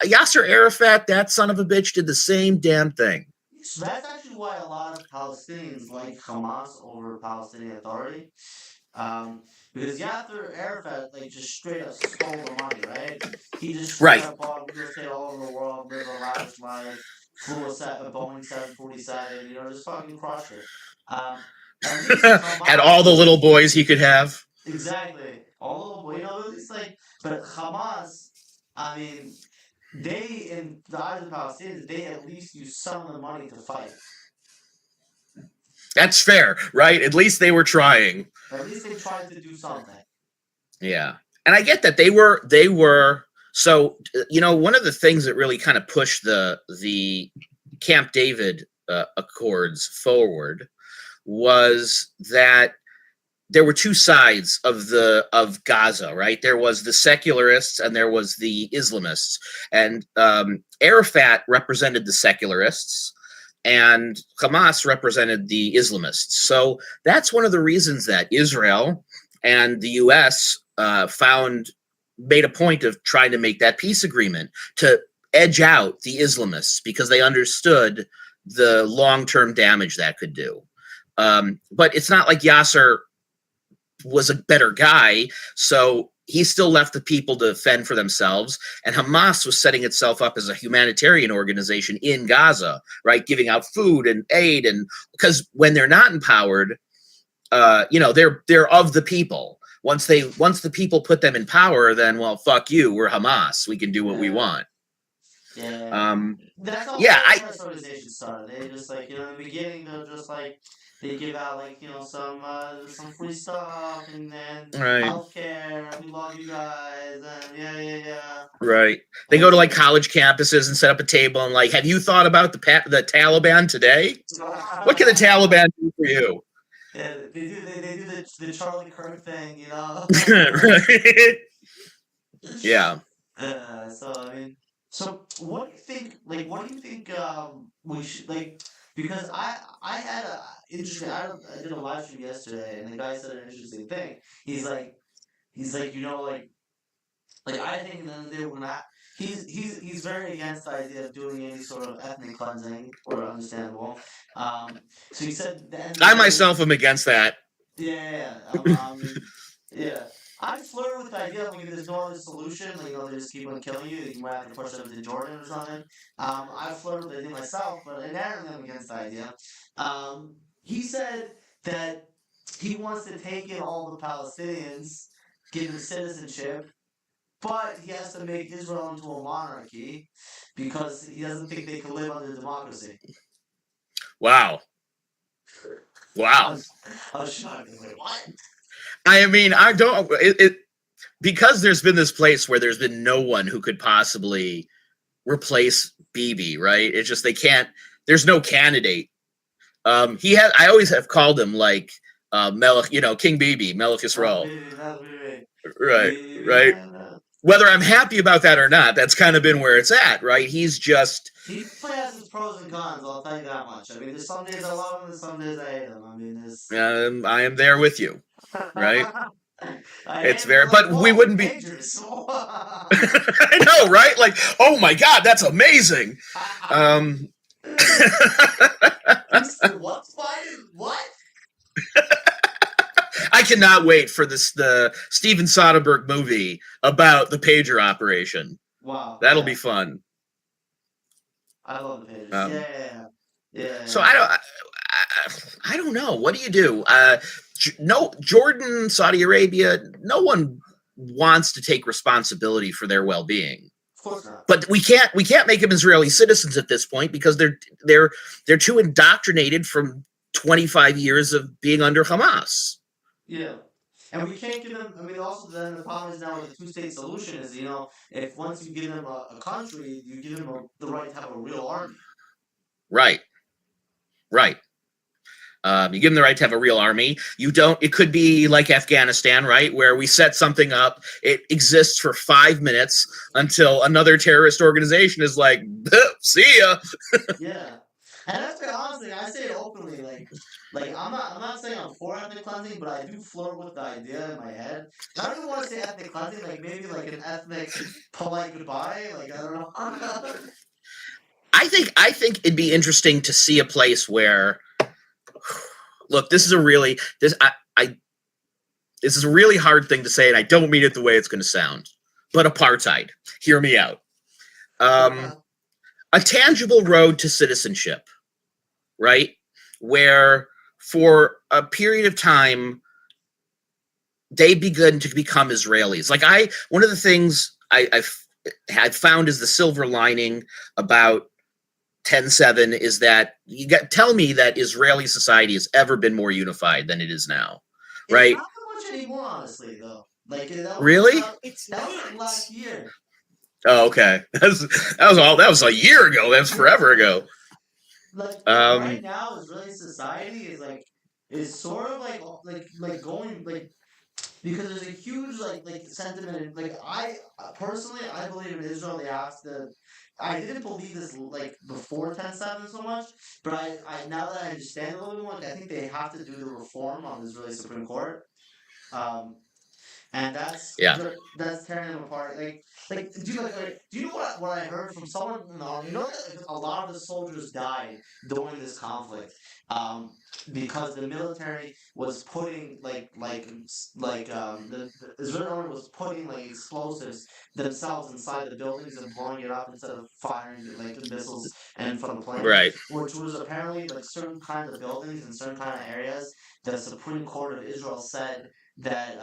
Yasser Arafat, that son of a bitch, did the same damn thing. So that's actually why a lot of Palestinians like Hamas over Palestinian Authority. Um, because Yasser Arafat like just straight up stole the money, right? He just straight Right. up bought real estate all over the world, lived a lavish life, flew a Boeing 747, just fucking crushed it. Um, at least Had all the Hamas, little boys he could have. exactly, all of at least like, but Hamas, I mean, they in the eyes of Palestinians, they at least use some of the money to fight. That's fair, right? At least they were trying. At least they tried to do something. Yeah. And I get that they were so one of the things that really kind of pushed the Camp David Accords forward was that there were two sides of Gaza, right? There was the secularists and there was the Islamists, and Arafat represented the secularists, and Hamas represented the Islamists. So that's one of the reasons that Israel and the U.S. Made a point of trying to make that peace agreement to edge out the Islamists because they understood the long-term damage that could do. But it's not like Yasser was a better guy, so he still left the people to fend for themselves. And Hamas was setting itself up as a humanitarian organization in Gaza, right, giving out food and aid, and because when they're not empowered, they're of the people. Once the people put them in power, then well, fuck you, we're Hamas. We can do what we Yeah, want. yeah. Um, That's how yeah, all I terrorist organizations started. They just like in the beginning they're just like they give out like some free stuff and then right. healthcare. We love you guys and yeah. Right. They go And to like college campuses and set up a table and like, have you thought about the Taliban today? What can the Taliban do for you? yeah, they do the Charlie Kirk thing, Right. Yeah. So I mean, so what do you think? Like, what do you think? We should like because I had a interesting. I did a live stream yesterday, and the guy said an interesting thing. He's like like I think that they were not. He's very against the idea of doing any sort of ethnic cleansing, or understandable. So he said at the end of the I day, myself am against that. yeah. Yeah. I flirt with the idea of like if there's no other solution, like they just keep on killing you, you might have to push them to Jordan or something. I flirt with the idea myself, but inherently I'm against the idea. He said that he wants to take in all the Palestinians, give them citizenship, but he has to make Israel into a monarchy because he doesn't think they can live under democracy. Wow. I Wow. was, I was shocked. I was like, what? I mean, I don't because there's been this place where there's been no one who could possibly replace BB, right? It's just they can't. There's no candidate. He had. I always have called him like Melech, King BB, Melech Oh, Yisrael. baby, that's baby. Right, Baby, right. Whether I'm happy about that or not, that's kind of been where it's at, right? He's just. he definitely has his pros and cons, I'll tell you that much. I mean, there's some days I love him and some days I hate him. I mean, there's... I am there with you, right? I hate It's him, but very, like, but we whoa, wouldn't be. dangerous. I know, right? Like, oh my god, that's amazing. What spider? What? I cannot wait for the Steven Soderbergh movie about the pager operation. Wow. That'll Yeah. be fun. I love the pages. Um, Yeah. So I don't know. What do you do? No, Jordan, Saudi Arabia, no one wants to take responsibility for their well-being. Of course not. But we can't make them Israeli citizens at this point because they're too indoctrinated from 25 years of being under Hamas. Yeah. And we can't give them, I mean, also then the problem is now with the two-state solution is, if once you give them a country, you give them the right to have a real army. Right. You give them the right to have a real army. You don't. It could be like Afghanistan, right, where we set something up. It exists for 5 minutes until another terrorist organization is like, "See ya." Yeah, and that's quite honestly, I say it openly. Like I'm not saying I'm for ethnic cleansing, but I do flirt with the idea in my head. And I don't even want to say ethnic cleansing. Like maybe like an ethnic polite goodbye. Like I don't know. I think it'd be interesting to see a place where. Look, this is a really this is a really hard thing to say, and I don't mean it the way it's going to sound. But apartheid, hear me out. A tangible road to citizenship, right? Where for a period of time they begin to become Israelis. Like one of the things I've found is the silver lining about 10-7 is that tell me that Israeli society has ever been more unified than it is now, right? It's not so much anymore, honestly, though. Like really, that was like last year. Oh, okay. That was a year ago. That's forever ago. Like right now, Israeli society is sort of like going like. Because there's a huge like sentiment. Like I personally, I believe in Israel. They have to. I didn't believe this like before 10-7 so much, but I now that I understand a little bit more, I think they have to do the reform on the Israeli Supreme Court. And that's tearing them apart. Do you know what I heard from someone in the army? You know that a lot of the soldiers died during this conflict, because the military was putting the Israeli army was putting like explosives themselves inside the buildings and blowing it up instead of firing like missiles and from the plane. Right. Which was apparently like certain kinds of buildings in certain kind of areas. The Supreme Court of Israel said that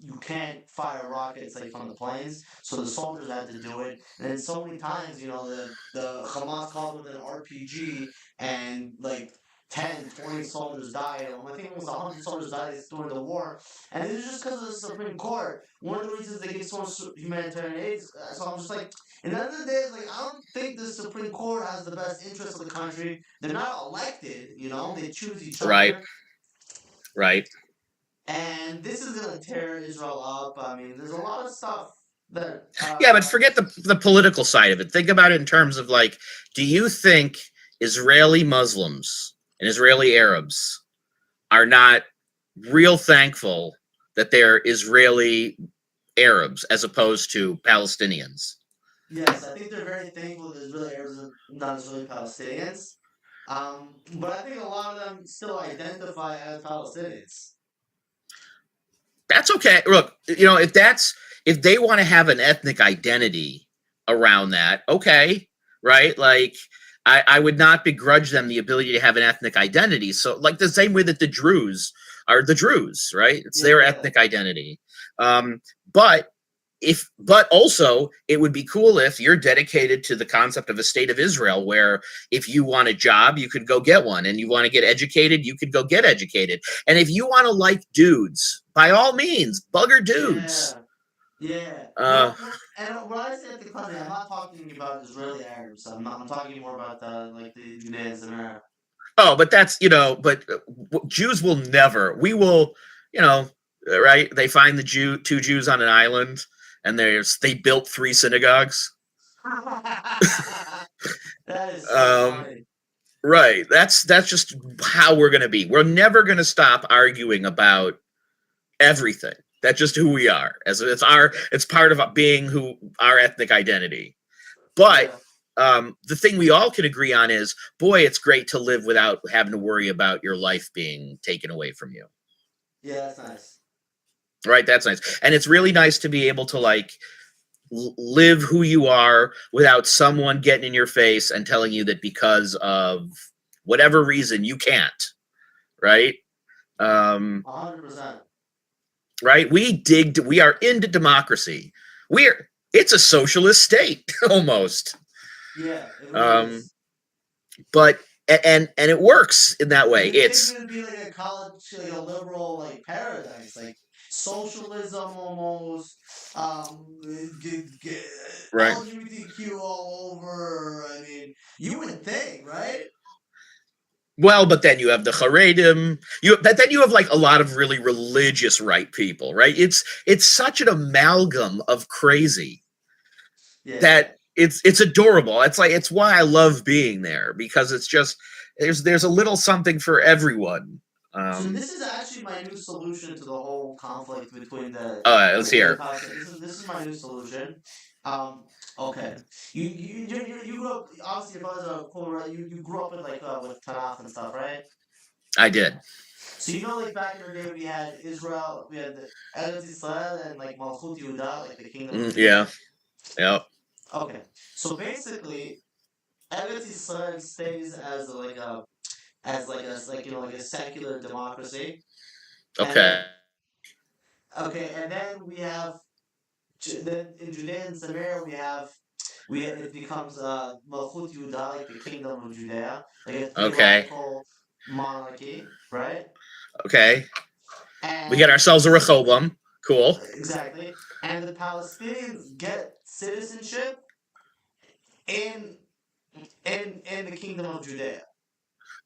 you can't fire rockets like from the planes, so the soldiers had to do it. And then so many times, the Hamas called with an RPG, and like 10, 20 soldiers died. I think it was 100 soldiers died during the war, and it was just because of the Supreme Court. One of the reasons they give so much humanitarian aid. So I'm just like, at the end of the day, like I don't think the Supreme Court has the best interest of the country. They're not elected, they choose each other. Right. And this is going to tear Israel up. I mean, there's a lot of stuff that... yeah, but forget the political side of it. Think about it in terms of, like, do you think Israeli Muslims and Israeli Arabs are not real thankful that they're Israeli Arabs as opposed to Palestinians? Yes, I think they're very thankful that Israeli Arabs are not Israeli Palestinians. But I think a lot of them still identify as Palestinians. That's okay. Look, if they want to have an ethnic identity around that, okay, right? Like, I would not begrudge them the ability to have an ethnic identity. So, like the same way that the Druze are the Druze, right? It's their ethnic identity. But but also it would be cool if you're dedicated to the concept of a state of Israel, where if you want a job, you could go get one, and you want to get educated, you could go get educated. And if you want to like dudes, by all means, bugger dudes. Yeah. Yeah. Uh, And when I say ethnic cleansing, I'm not talking about Israeli Arabs. I'm talking more about the Judeans in America. oh, but that's, but Jews will never. We will, right? They find two Jews on an island, and they built 3 synagogues. That is so Um, funny. right. That's just how we're gonna be. We're never gonna stop arguing about everything. That's just who we are. As it's part of being our ethnic identity. But the thing we all can agree on is, boy, it's great to live without having to worry about your life being taken away from you. Yeah, that's nice. Right? That's nice. And it's really nice to be able to live who you are without someone getting in your face and telling you that because of whatever reason you can't. Right? 100%. Right? We are into democracy. It's a socialist state almost. Yeah, it really is. But and it works in that way. It's gonna be like a college, like a liberal, like paradise, like socialism almost. Right. LGBTQ all over. I mean, you would think, right? Well, but then you have the Haredim. But then you have like a lot of really religious right people, right? It's such an amalgam of crazy that it's adorable. It's why I love being there, because it's just there's a little something for everyone. So this is actually my new solution to the whole conflict between the. Let's hear. This is my new solution. Okay. You grew up, obviously your father's a cool, right? You grew up with with Tanakh and stuff, right? I did. So like back in the day we had Israel, we had the Eretz Israel and like Malchut Yehuda, like the kingdom of Judah. Yeah. Okay. So basically, Eretz Israel stays as like a secular democracy. Okay. And then we have then in Judea and Samaria we it becomes Malchut Yehuda, like the kingdom of Judea, like a theoretical monarchy, right? Okay. And we get ourselves a Rehoboam. Cool. Exactly. And the Palestinians get citizenship in in the kingdom of Judea.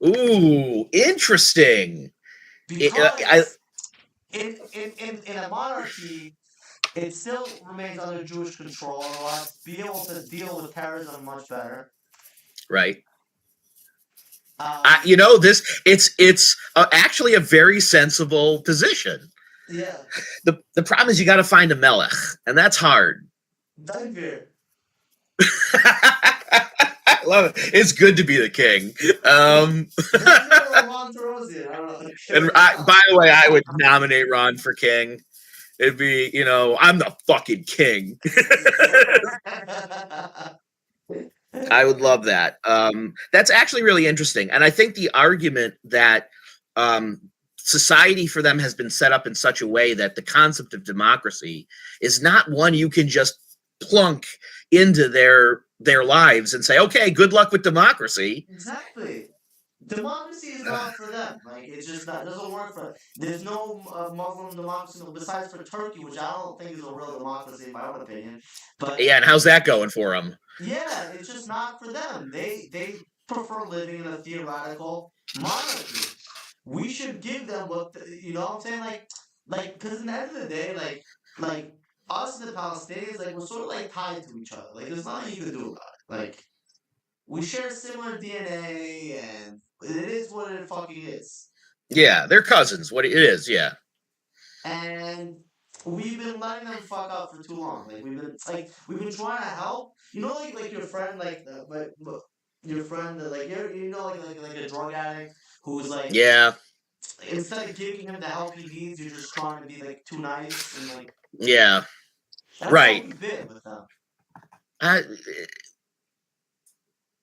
Ooh, interesting. Because in a monarchy, it still remains under Jewish control and will be able to deal with terrorism much better. Right. It's actually a very sensible position. Yeah. The problem is you got to find a melech, and that's hard. I love it. It's good to be the king. And by the way, I would nominate Ron for king. It'd be, I'm the fucking king. I would love that. That's actually really interesting. And I think the argument that society for them has been set up in such a way that the concept of democracy is not one you can just plunk into their lives and say, okay, good luck with democracy. Exactly. Democracy is not for them. Like, it's just not, doesn't work for them. There's no Muslim democracy besides for Turkey, which I don't think is a real democracy in my own opinion. But yeah, and how's that going for them? Yeah, it's just not for them. They prefer living in a theoretical monarchy. We should give them you know what I'm saying? Because at the end of the day, like us and the Palestinians, like we're sort of like tied to each other. Like there's nothing you can do about it. Like we share similar DNA, and it is what it fucking is. Yeah, they're cousins. What it is, yeah. And we've been letting them fuck up for too long. Like we've been trying to help. You know, like your friend, your friend, like like a drug addict who's like, yeah. Instead of giving him the help he needs, you're just trying to be like too nice and like. Yeah. That's right. How we've been with them.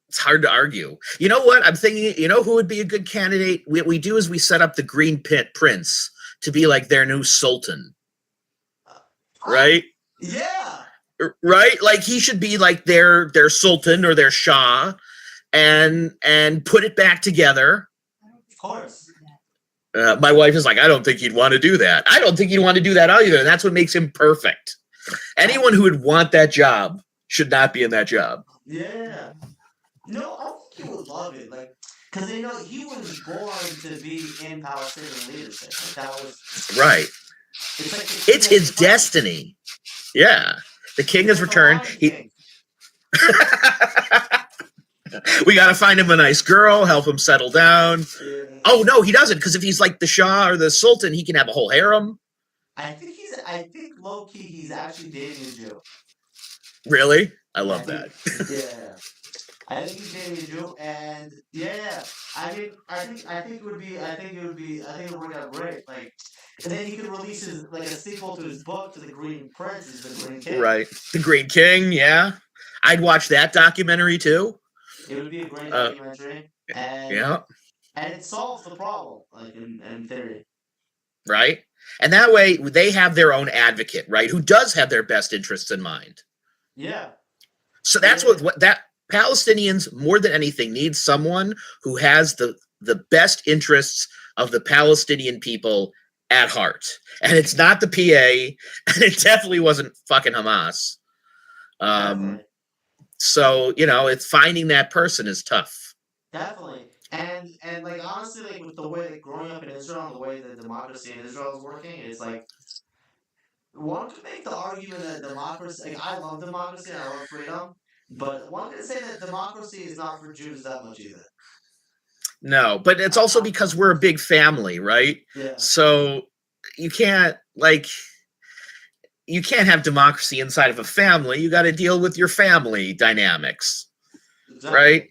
It's hard to argue. You know what? I'm thinking, who would be a good candidate? What we do is we set up the Green Prince to be like their new sultan. Right? Yeah, right? Like he should be like their sultan or their shah, and put it back together. of course. My wife is like, I don't think he'd want to do that. I don't think he'd want to do that either. And that's what makes him perfect. I Anyone think, who would want that job should not be in that job. yeah. No, I think he would love it. Like, because he was born to be in Palestinian leadership. Like that was, Right. it's like the king It's has his returned. destiny. Yeah. The king It's has like the returned. Lion He King. we got to find him a nice girl, help him settle down. Yeah. Oh no, he doesn't, because if he's like the Shah or the Sultan, he can have a whole harem. I think low key he's actually dating a Jew. Really? I I love think, that. yeah. I think he's dating a Jew, and yeah. I mean, I think it would work out great. Like, and then he could release his like a sequel to his book to the Green Prince, is the Green King. Right. The Green King, yeah. I'd watch that documentary too. It would be a great Uh, documentary, and yeah, it solves the problem, like in theory. right. And that way they have their own advocate, right, who does have their best interests in mind. Yeah, So that's yeah, what that Palestinians more than anything need someone who has the best interests of the Palestinian people at heart. And it's not the PA, and it definitely wasn't fucking Hamas. Um, definitely. so it's finding that person is tough. Definitely. And like honestly, like with the way like growing up in Israel and the way that democracy in Israel is working, it's like one could make the argument that democracy, like I love democracy and I love freedom, but one could say that democracy is not for Jews that much either. No, but it's also because we're a big family, right? Yeah, So you can't like you can't have democracy inside of a family. You got to deal with your family dynamics, exactly. right?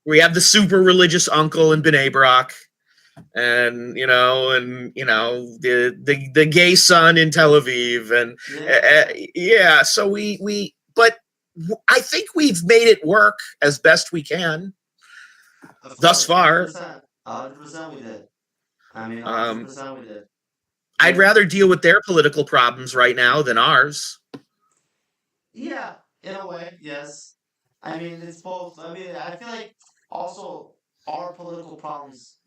We have the super religious uncle in B'nai Brak, and the gay son in Tel Aviv, and Yeah, yeah. So but I think we've made it work as best we can of thus course, hundred far. percent, 100% we did. I mean, a hundred Um, percent we did. I'd But rather deal with their political problems right now than ours. yeah, in a way, yes. I mean, it's both. I mean, I feel like also our political problems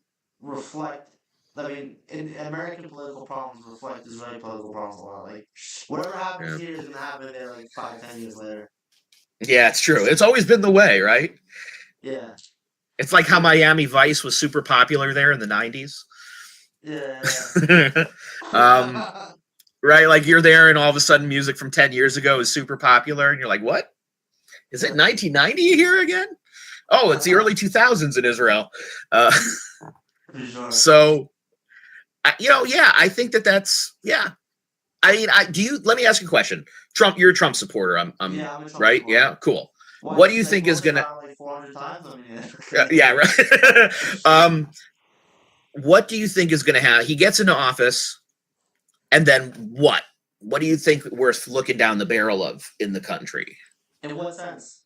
reflect. I mean, in American political problems reflect Israeli political problems a lot. Like whatever happens Yeah. here is gonna happen there like 5, 10 years later. Yeah, it's true. It's always been the way, right? Yeah, It's like how Miami Vice was super popular there in the 90s. yeah, um, right? Like you're there and all of a sudden music from 10 years ago is super popular and you're like, what? Is it 1990 here again? Oh, it's the early 2000s in Israel. Uh, for sure. so, yeah, I think that's, yeah. I mean, let me ask you a question. Trump, you're a Trump supporter. I'm Yeah, I'm a Trump right. supporter. Yeah, cool. Why? What do Because you I think is voted gonna? about like 400 times. I mean, Yeah, right. What do you think is gonna happen? He gets into office, and then what? What do you think we're looking down the barrel of in the country? in what sense?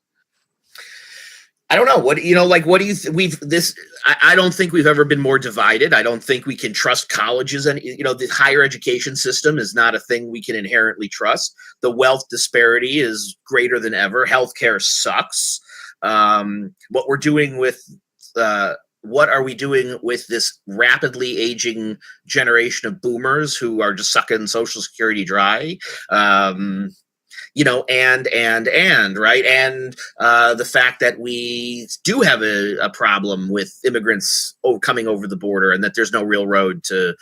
I don't know. Like, what do you? We've this. I don't think we've ever been more divided. I don't think we can trust colleges, and the higher education system is not a thing we can inherently trust. The wealth disparity is greater than ever. Healthcare sucks. What we're doing with what are we doing with this rapidly aging generation of boomers who are just sucking Social Security dry? And right, and the fact that we do have a problem with immigrants coming over the border, and that there's no real road to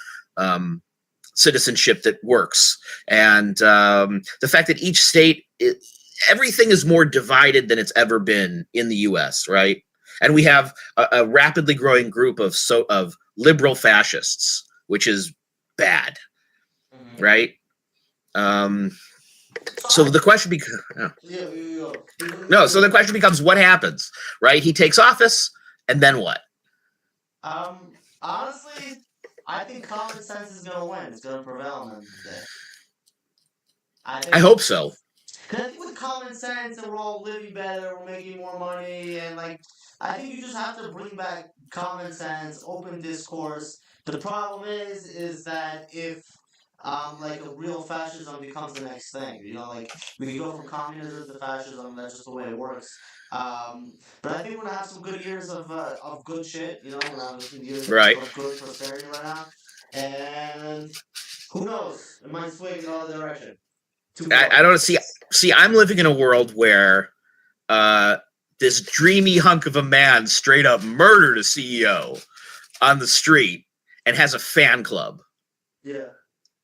citizenship that works, and the fact that each state, everything is more divided than it's ever been in the U.S., right? And we have a rapidly growing group of liberal fascists, which is bad, Mm-hmm. right? So So I the think question becomes you no. So go the ahead. question becomes, what happens, right? He takes office, and then what? Honestly, I think common sense is gonna win. It's gonna prevail on the end of the day. I I think hope so. because I think with common sense and we're all living better, we're making more money, and like I think you just have to bring back common sense, open discourse. The problem is that if like a real fascism becomes the next thing. You know, like we can go from communism to fascism. That's just the way it works. But I think we're gonna have some good years of good shit. You know, we're gonna have some years Right. of good prosperity right now, and who knows? It might swing in the other direction. Too I far. don't see. I'm living in a world where this dreamy hunk of a man straight up murdered a CEO on the street and has a fan club. Yeah.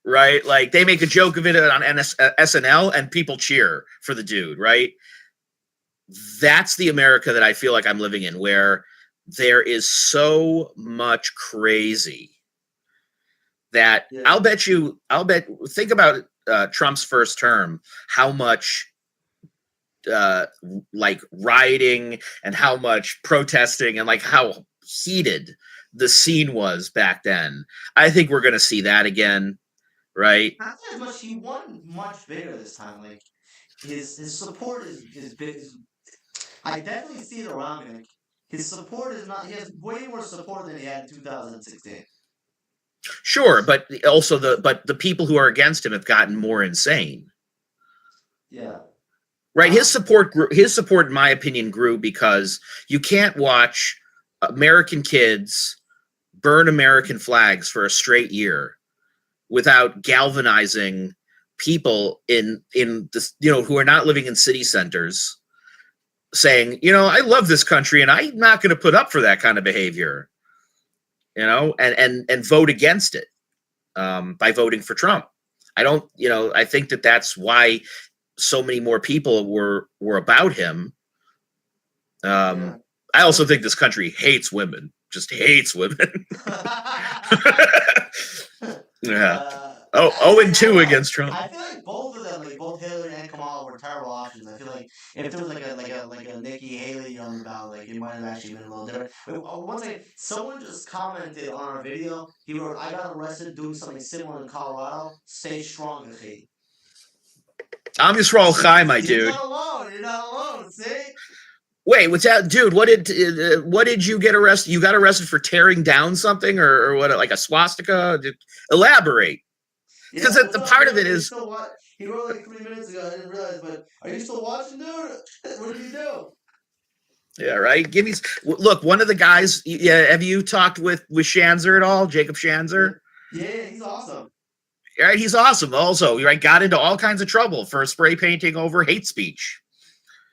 Right? Like they make a joke of it on SNL and people cheer for the dude, right? That's the America that I feel like I'm living in, where there is so much crazy that Yeah. think about Trump's first term, how much like rioting and how much protesting and like how heated the scene was back then. I think we're going to see that again, right? Not as much. He won much bigger this time. Like his support is big. I definitely see it around me. Like, his support is not. He has way more support than he had in 2016. Sure, but also the people who are against him have gotten more insane. Yeah. Right, his support in my opinion grew because you can't watch American kids burn American flags for a straight year without galvanizing people in this, who are not living in city centers, saying, I love this country and I'm not going to put up for that kind of behavior, and vote against it by voting for Trump. I don't, I think that's why so many more people were about him. Yeah. I also think this country hates women, just hates women. Yeah. And 2 against Trump. I feel like both of them, like both Hillary and Kamala, were terrible options. I feel like if there was like a Nikki Haley on the ballot, like it might have actually been a little different. One second, someone just commented on our video. He wrote, "I got arrested doing something similar in Colorado. Stay strong, Nikki." I'm Yisrael Chai, my dude. You're not alone. You're not alone. See? Wait, what's that, dude? What did you get arrested? You got arrested for tearing down something, or what? Like a swastika? Elaborate. Because the part of it is, he wrote like 3 minutes ago. I didn't realize, but are you still watching, dude? What did you do? Yeah, right. Give me look. One of the guys. Yeah, have you talked with Shanzer at all? Jacob Shanzer. Yeah, he's awesome. Right, he's awesome. Also, right, got into all kinds of trouble for spray painting over hate speech,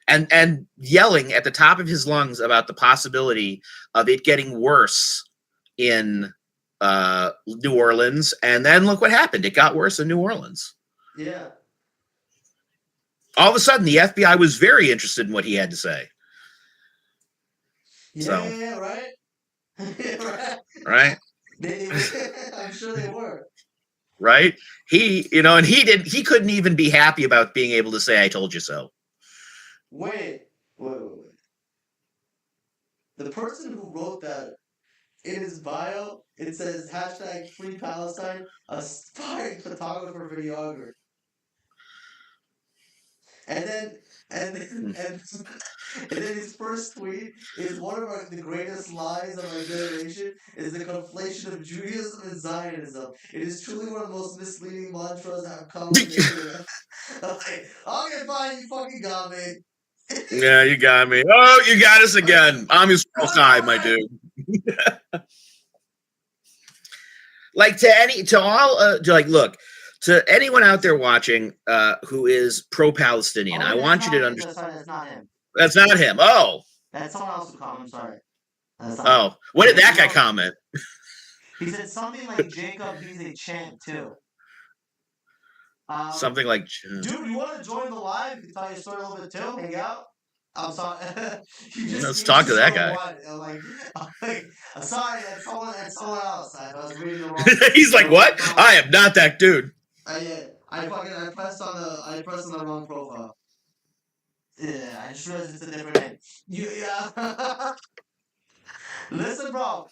and yelling at the top of his lungs about the possibility of it getting worse in New Orleans. And then look what happened. It got worse in New Orleans. Yeah. All of a sudden, the FBI was very interested in what he had to say. Yeah, right? Right? I'm sure they were. Right? And he couldn't even be happy about being able to say, "I told you so." Wait. The person who wrote that, in his bio, it says #Free Palestine, aspiring photographer, videographer. And then his first tweet is one of the greatest lies of our generation is the conflation of Judaism and Zionism. It is truly one of the most misleading mantras that have come on the internet. Okay, fine, you fucking got me. Yeah, you got me. Oh, you got us again. I'm your side, my dude. Like look, to anyone out there watching who is pro-Palestinian, I want you to understand. That's not him. That's not him. Oh. That's someone else who commented. I'm sorry. Oh, what did that guy comment? He said something like Jacob, he's a champ too. Something like, dude, you want to join the live? You can tell your story a little bit too. Hang out. I'm sorry. Let's talk to that guy. Sorry, that's someone else. I was reading the wrong. He's like, what? I am not that dude. I pressed on the wrong profile. Yeah, I just realized it's a different name. Yeah. Listen, bro.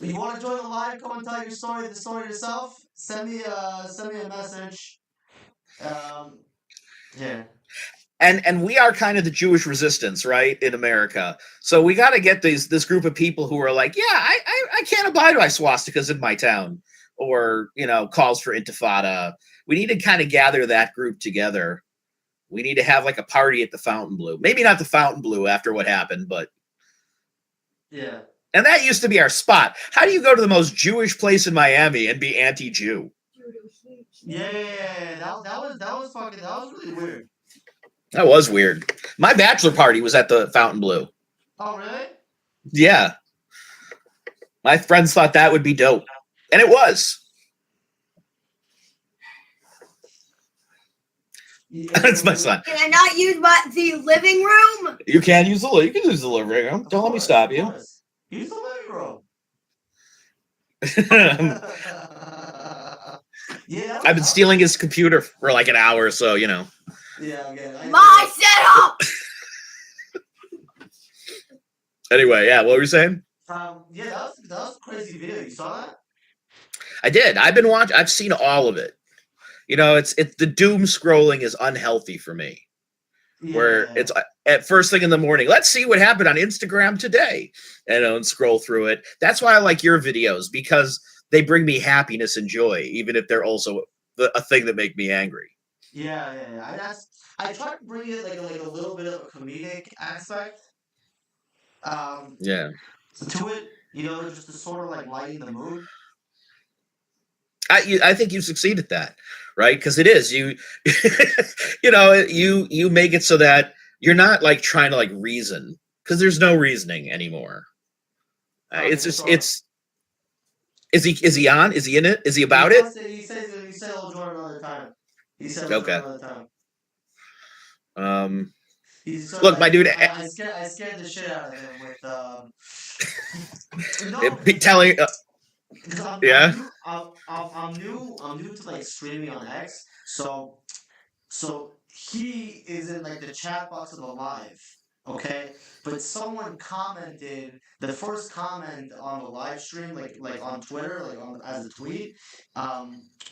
You want to join the live? Come and tell the story yourself. Send me a message. Yeah. And we are kind of the Jewish resistance, right, in America. So we got to get this group of people who are like, yeah, I can't abide by swastikas in my town, or calls for intifada. We need to kind of gather that group together. We need to have like a party at the Fontainebleau. Maybe not the Fontainebleau after what happened, but Yeah. And that used to be our spot. How do you go to the most Jewish place in Miami and be anti-Jew? Yeah. That was really weird. That was weird. My bachelor party was at the Fontainebleau. Oh, really? Yeah. My friends thought that would be dope. And it was. That's my son. Can I not use the living room? You can use you can use the living room. Don't let me stop you. Use the living room. Yeah. I've been stealing his computer for like an hour or so, Yeah, okay. My setup! Anyway, yeah, what were you saying? Yeah, that was a crazy video. You saw that? I did. I've seen all of it. It's the doom scrolling is unhealthy for me. Yeah. Where it's at first thing in the morning, let's see what happened on Instagram today, and scroll through it. That's why I like your videos, because they bring me happiness and joy, even if they're also a thing that make me angry. Yeah. I try to bring it like a little bit of a comedic aspect. Yeah. To it, just to sort of like lighten the mood. I think you succeed at that, right? Because it is you you make it so that you're not like trying to like reason, because there's no reasoning anymore. It's just Is he on? Is he in it? Is he about it? He said he'll join another time. He said okay. Another time. Look, my dude. I scared the shit out of him with telling. Yeah. I'm new to like streaming on X, so he is in like the chat box of the live, okay? But someone commented, the first comment on the live stream, like on Twitter, as a tweet,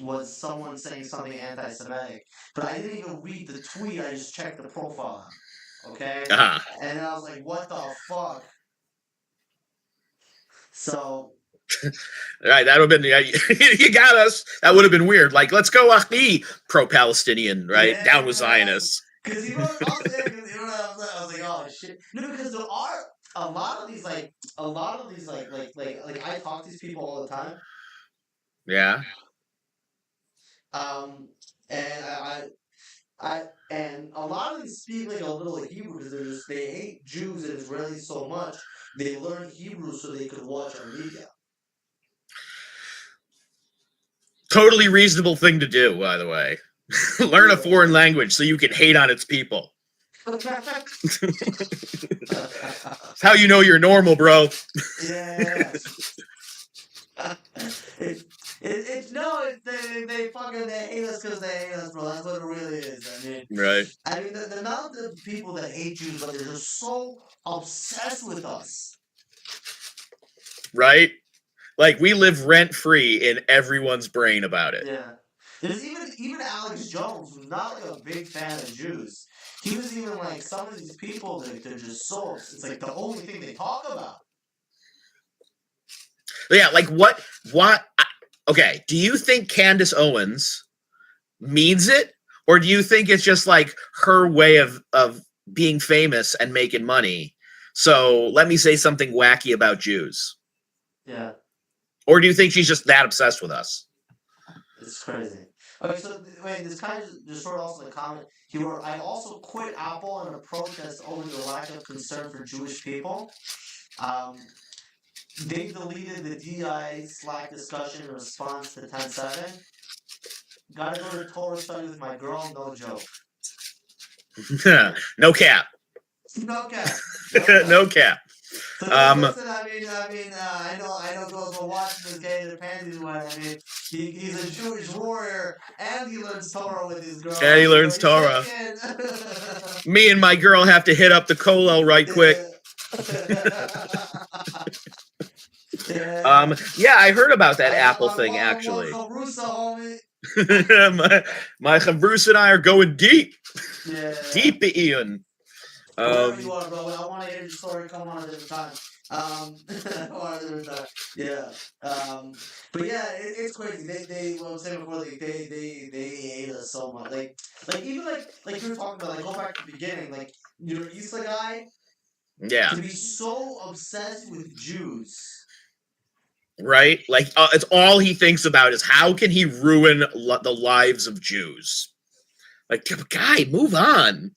was someone saying something anti-Semitic. But I didn't even read the tweet. I just checked the profile, okay? Uh-huh. And then I was like, what the fuck? So. Right, that would have been you got us. That would have been weird. Like, let's go Ahdi, pro-Palestinian, right? Yeah, down with Zionists. Because I was like, oh shit. No, because there are a lot of these like I talk to these people all the time. Yeah. And and a lot of them speak like a little Hebrew, because they hate Jews and Israelis so much. They learn Hebrew so they could watch our media. Totally reasonable thing to do, by the way. Learn a foreign language so you can hate on its people. That's how you know you're normal, bro. Yeah. They hate us because they hate us, bro. That's what it really is. Right. The amount of people that hate Jews, but they're just so obsessed with us. Right? Like, we live rent-free in everyone's brain about it. Yeah. There's even Alex Jones, who's not like a big fan of Jews. He was even like, some of these people, they're just so, it's like the only thing they talk about. Yeah, like what, okay, do you think Candace Owens means it? Or do you think it's just like her way of being famous and making money? So let me say something wacky about Jews. Yeah. Or do you think she's just that obsessed with us? It's crazy. Okay, so wait, this kind of just sort of also the comment. I also quit Apple in a protest over the lack of concern for Jewish people. They deleted the DI Slack discussion in response to 10-7. Gotta go to Torah study with my girl, no joke. No cap. No cap. No cap. So listen, I know girls will watch this guy in their panties when, he's a Jewish warrior, and he learns Torah with his girl. And he learns Torah. Me and my girl have to hit up the kollel right quick. Yeah, I heard about that Apple thing, actually. My Chavrusa and I are going deep. Yeah. Deep, Ian. Whatever you Um, are, bro. I want to hear your story. Come on a different time. I want a different time. Yeah. But yeah, it's crazy. What I'm saying before, like they hate us so much. Like even like you were talking about, like go back to the beginning, like you're Easter guy yeah, to be so obsessed with Jews. right. Like it's all he thinks about is how can he ruin the lives of Jews. Like, guy, move on.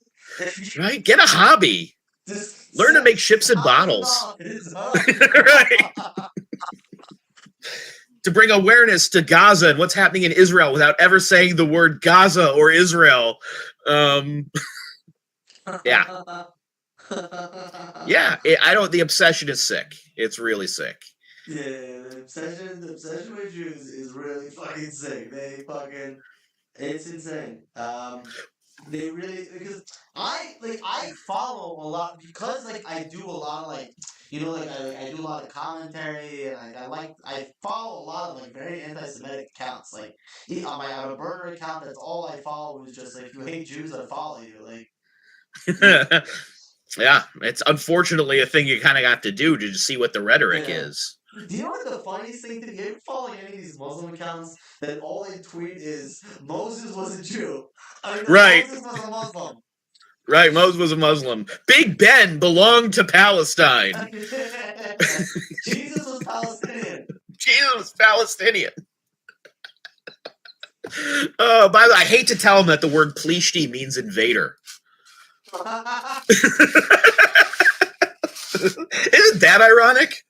Right, get a hobby. Just Learn to send make ships and bottles. $1,000. Right. To bring awareness to Gaza and what's happening in Israel without ever saying the word Gaza or Israel. Yeah. Yeah. I don't, the obsession is sick. It's really sick. Yeah, the obsession with Jews is really fucking sick. It's insane. They really, because I follow a lot, because like I do a lot of I do a lot of commentary, and I follow a lot of like very anti-Semitic accounts. Like I have a burner account that's all I follow is just like, if you hate Jews, I follow you. Like, Yeah, it's unfortunately a thing you kind of got to do to see what the rhetoric yeah. is. Do you know what the funniest thing to do? You ever follow any of these Muslim accounts that all they tweet is Moses was a Jew? I mean, Right. Moses was a Muslim. Right, Moses was a Muslim. Big Ben belonged to Palestine. Jesus was Palestinian. Jesus was Palestinian. Oh, by the way, I hate to tell him that the word Plishti means invader. Isn't that ironic?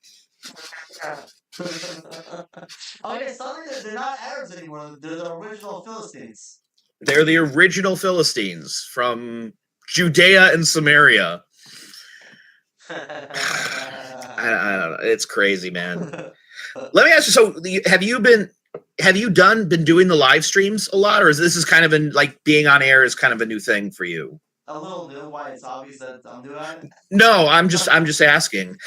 Okay, suddenly they're not Arabs anymore. They're the original Philistines. They're the original Philistines from Judea and Samaria. I don't know. It's crazy, man. Let me ask you. So, have you been doing the live streams a lot, or is this kind of like being on air is kind of a new thing for you? A little new. Why it's obvious that I'm doing it. No, I'm just asking.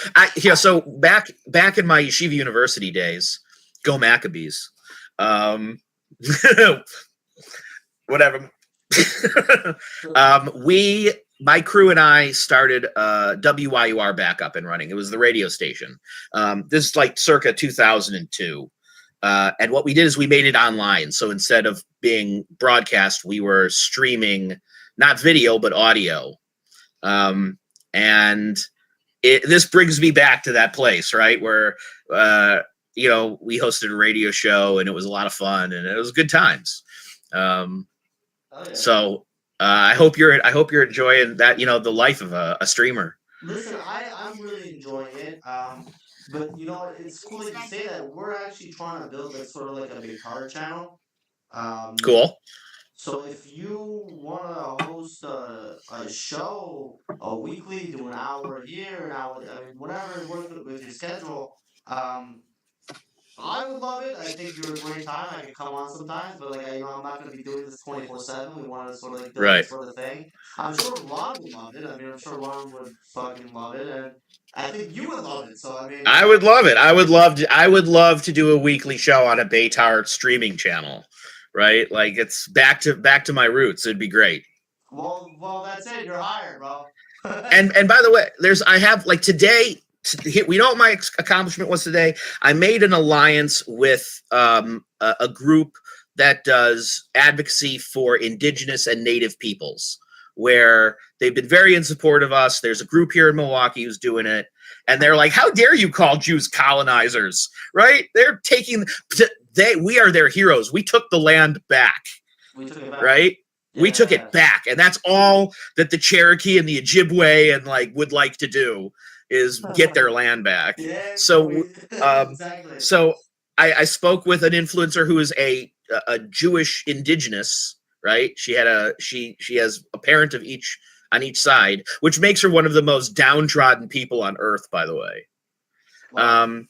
So back in my Yeshiva University days, go Maccabees. Whatever. My crew and I started WYUR back up and running. It was the radio station. This is like circa 2002. And what we did is we made it online. So instead of being broadcast, we were streaming not video, but audio. And this brings me back to that place, right? Where, we hosted a radio show and it was a lot of fun and it was good times. Yeah. So I hope you're enjoying that, the life of a streamer. Listen, I'm really enjoying it. But you know what? It's cool that you say that. We're actually trying to build like sort of like a big car channel. Cool. So if you want to host a show, a weekly, do an hour here, an hour, I mean, whatever works with your schedule, I would love it. I think you're a great time. I could come on sometimes, but like I'm not going to be doing this 24/7. We want to sort of like build this sort of thing. I'm sure Ron would love it. I mean, I'm sure Ron would fucking love it, and I think you would love it. So I mean, I would love it. I would love to do a weekly show on a Beitar streaming channel, right? Like it's back to my roots. It'd be great. Well, that's it. You're hired, bro. And by the way, I have like today. We know what my accomplishment was today. I made an alliance with a group that does advocacy for indigenous and native peoples, where they've been very in support of us. There's a group here in Milwaukee who's doing it, and they're like, "How dare you call Jews colonizers?" Right? They're taking we are their heroes. We took the land back. We took it back. Right? Yeah. We took it back, and that's all that the Cherokee and the Ojibwe and would like to do. Is get their land back. Yeah, so exactly. So I spoke with an influencer who is a Jewish indigenous, right? She has a parent of each on each side, which makes her one of the most downtrodden people on earth, by the way. Wow.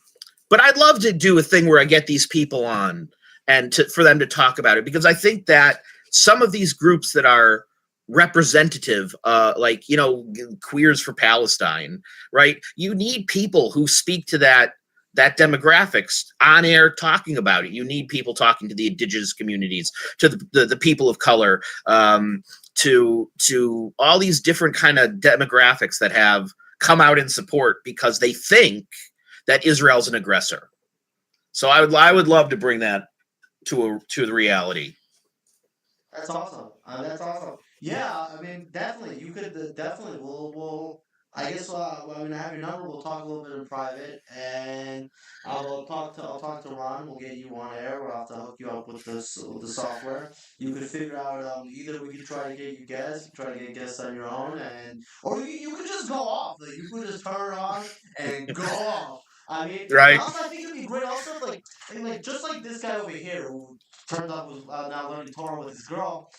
But I'd love to do a thing where I get these people on and for them to talk about it, because I think that some of these groups that are representative, Queers for Palestine, right? You need people who speak to that that demographics on air talking about it. You need people talking to the indigenous communities, to the people of color, to all these different kind of demographics that have come out in support because they think that Israel's an aggressor. So I would love to bring that to the reality. That's awesome. That's awesome. Yeah, I mean, definitely. You could definitely. We'll. I guess. I mean, I have your number. We'll talk a little bit in private, and I'll talk to Ron. We'll get you on air. We'll have to hook you up with the software. You could figure out. Either we could try to get you guests. Try to get guests on your own, or you could just go off. Like you could just turn it on and go off. I mean, Right. also I think it'd be great. Also, like just like this guy over here who turned up was now learning Torah with his girl.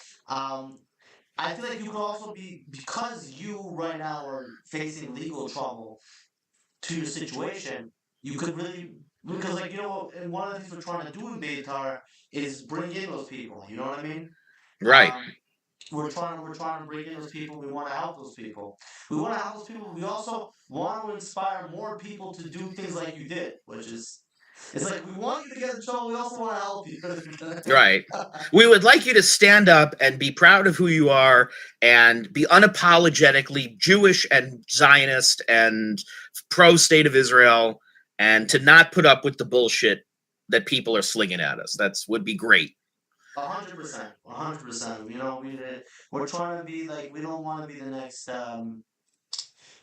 I feel like you could also be, because you right now are facing legal trouble to your situation. You could really, because like and one of the things we're trying to do in Beitar is bring in those people. You know what I mean? Right. We're trying to bring in those people. We want to help those people. We want to help those people. We also want to inspire more people to do things like you did, which is. It's like we want you to get in trouble. We also want to help you. Right. We would like you to stand up and be proud of who you are and be unapologetically Jewish and Zionist and pro state of Israel, and to not put up with the bullshit that people are slinging at us. Would be great. 100%. 100%. You know, we're trying to be like, we don't want to be the next.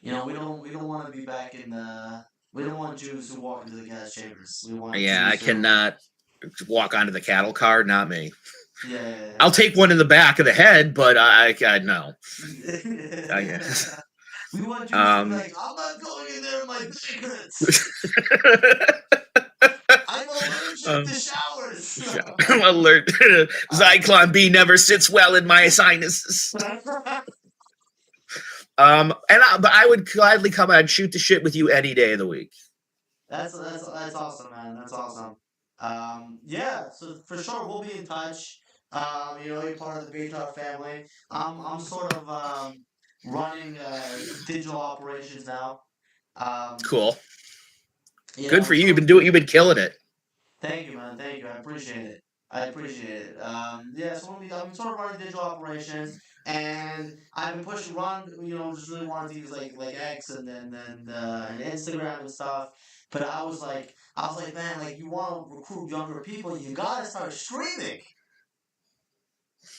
We don't want to be back in the. We don't want Jews who walk into the gas chambers. We want. Yeah, Jews I cannot walk onto the cattle car. Not me. Yeah. I'll take one in the back of the head, but I no. We want Jews to be like, I'm not going in there in my secrets. I'm allergic to showers. I'm allergic. Zyklon B never sits well in my sinuses. But I would gladly come out and shoot the shit with you any day of the week. That's awesome, man. That's awesome. Yeah. So for sure, we'll be in touch. You're part of the Beitar family. I'm sort of running digital operations now. Cool. Good for you. You've been killing it. Thank you, man. Thank you. I appreciate it. Yeah. So I'm sort of running digital operations. And I've been pushing Ron, just really wanted to use like X and and Instagram and stuff. But I was like, man, like you want to recruit younger people, you gotta start streaming.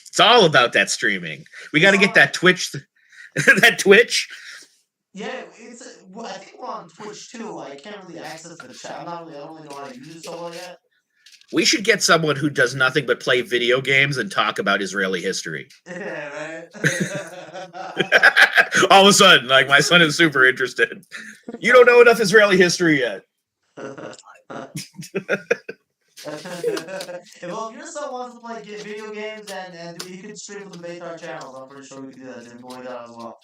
It's all about that streaming. We got to get that Twitch, that Twitch. Yeah, I think we're on Twitch too. I can't really access the chat. I don't really know how to use it so well yet. We should get someone who does nothing but play video games and talk about Israeli history. Yeah, right? All of a sudden, like, my son is super interested. You don't know enough Israeli history yet. Well, if your son wants to play video games and he can stream from the Beitar channels, I'm pretty sure we can do that. And boy, that as well.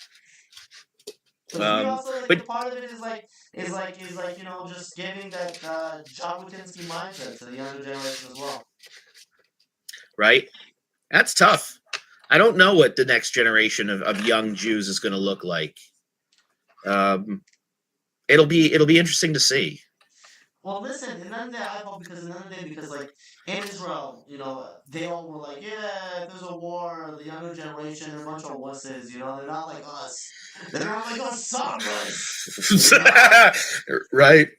But part of it is just giving that Jabotinsky mindset to the younger generation as well. Right? That's tough. I don't know what the next generation of young Jews is going to look like. It'll be interesting to see. Well, listen, another day because like in Israel, they all were like, yeah, if there's a war, the younger generation, they're a bunch of wusses, they're not like us. They're not like us suckers. Right.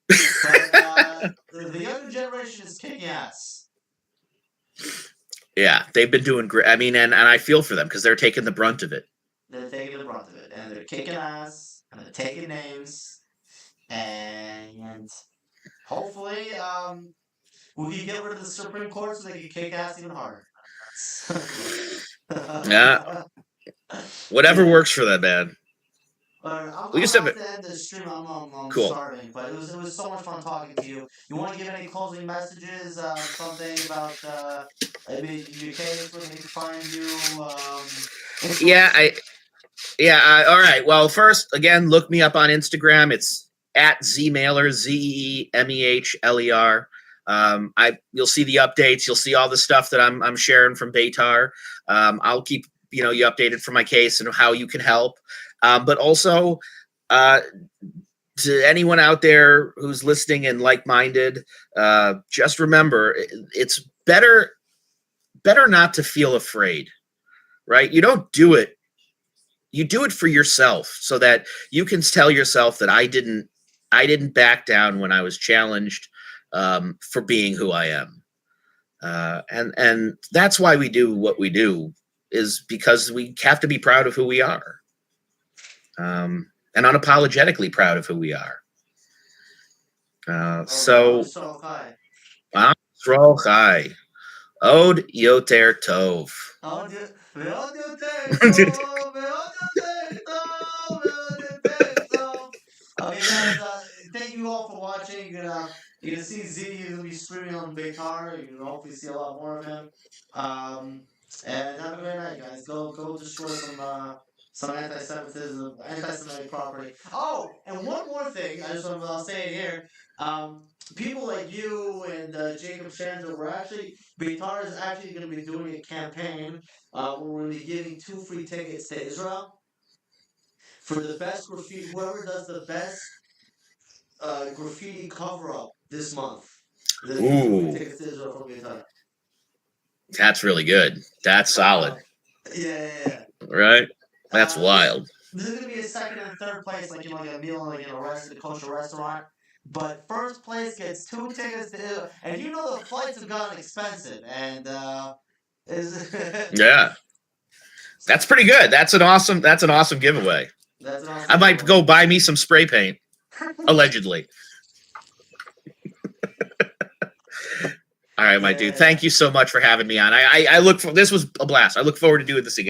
But the younger generation is kicking ass. Yeah, they've been doing great. I mean, and I feel for them because they're taking the brunt of it. They're taking the brunt of it, and they're kicking ass, and they're taking names, and hopefully, we can get rid of the Supreme Court so they can kick ass even harder. Yeah. Whatever works for them, man. I'm about to end this stream. I'm cool. Starving, but it was so much fun talking to you. You want to give any closing messages? Something about maybe your case, where they can find you? Yeah. All right. Well, first, again, look me up on Instagram. It's at ZMailer, ZEMEHLER. You'll see the updates. You'll see all the stuff that I'm sharing from Beitar. I'll keep you updated for my case and how you can help. But also, to anyone out there who's listening and like-minded, just remember, it's better not to feel afraid, right? You don't do it. You do it for yourself so that you can tell yourself that I didn't back down when I was challenged, for being who I am. And that's why we do what we do, is because we have to be proud of who we are. And unapologetically proud of who we are. So, Stroll Chai, Od Yoter Tov. Okay, guys, thank you all for watching. You're gonna see Z. He's gonna be streaming on Beitar. You can hopefully see a lot more of him. And have a great night, guys. Go destroy some anti-Semitism, anti-Semitic property. Oh, and one more thing, I'll say it here. People like you and Jacob Shanzer, Beitar is actually going to be doing a campaign where we're going to be giving 2 free tickets to Israel for the best graffiti. Whoever does the best graffiti cover-up this month. There's 2 free tickets to Israel from Beitar. That's really good. That's solid. Yeah. Right? That's wild. This is gonna be a second and third place, like a meal, like in a kosher restaurant. But first place gets 2 tickets to Israel, and you know the flights have gotten expensive, and yeah, that's pretty good. That's an awesome giveaway. I might go buy me some spray paint, allegedly. All right, my dude. Thank you so much for having me on. This was a blast. I look forward to doing this again.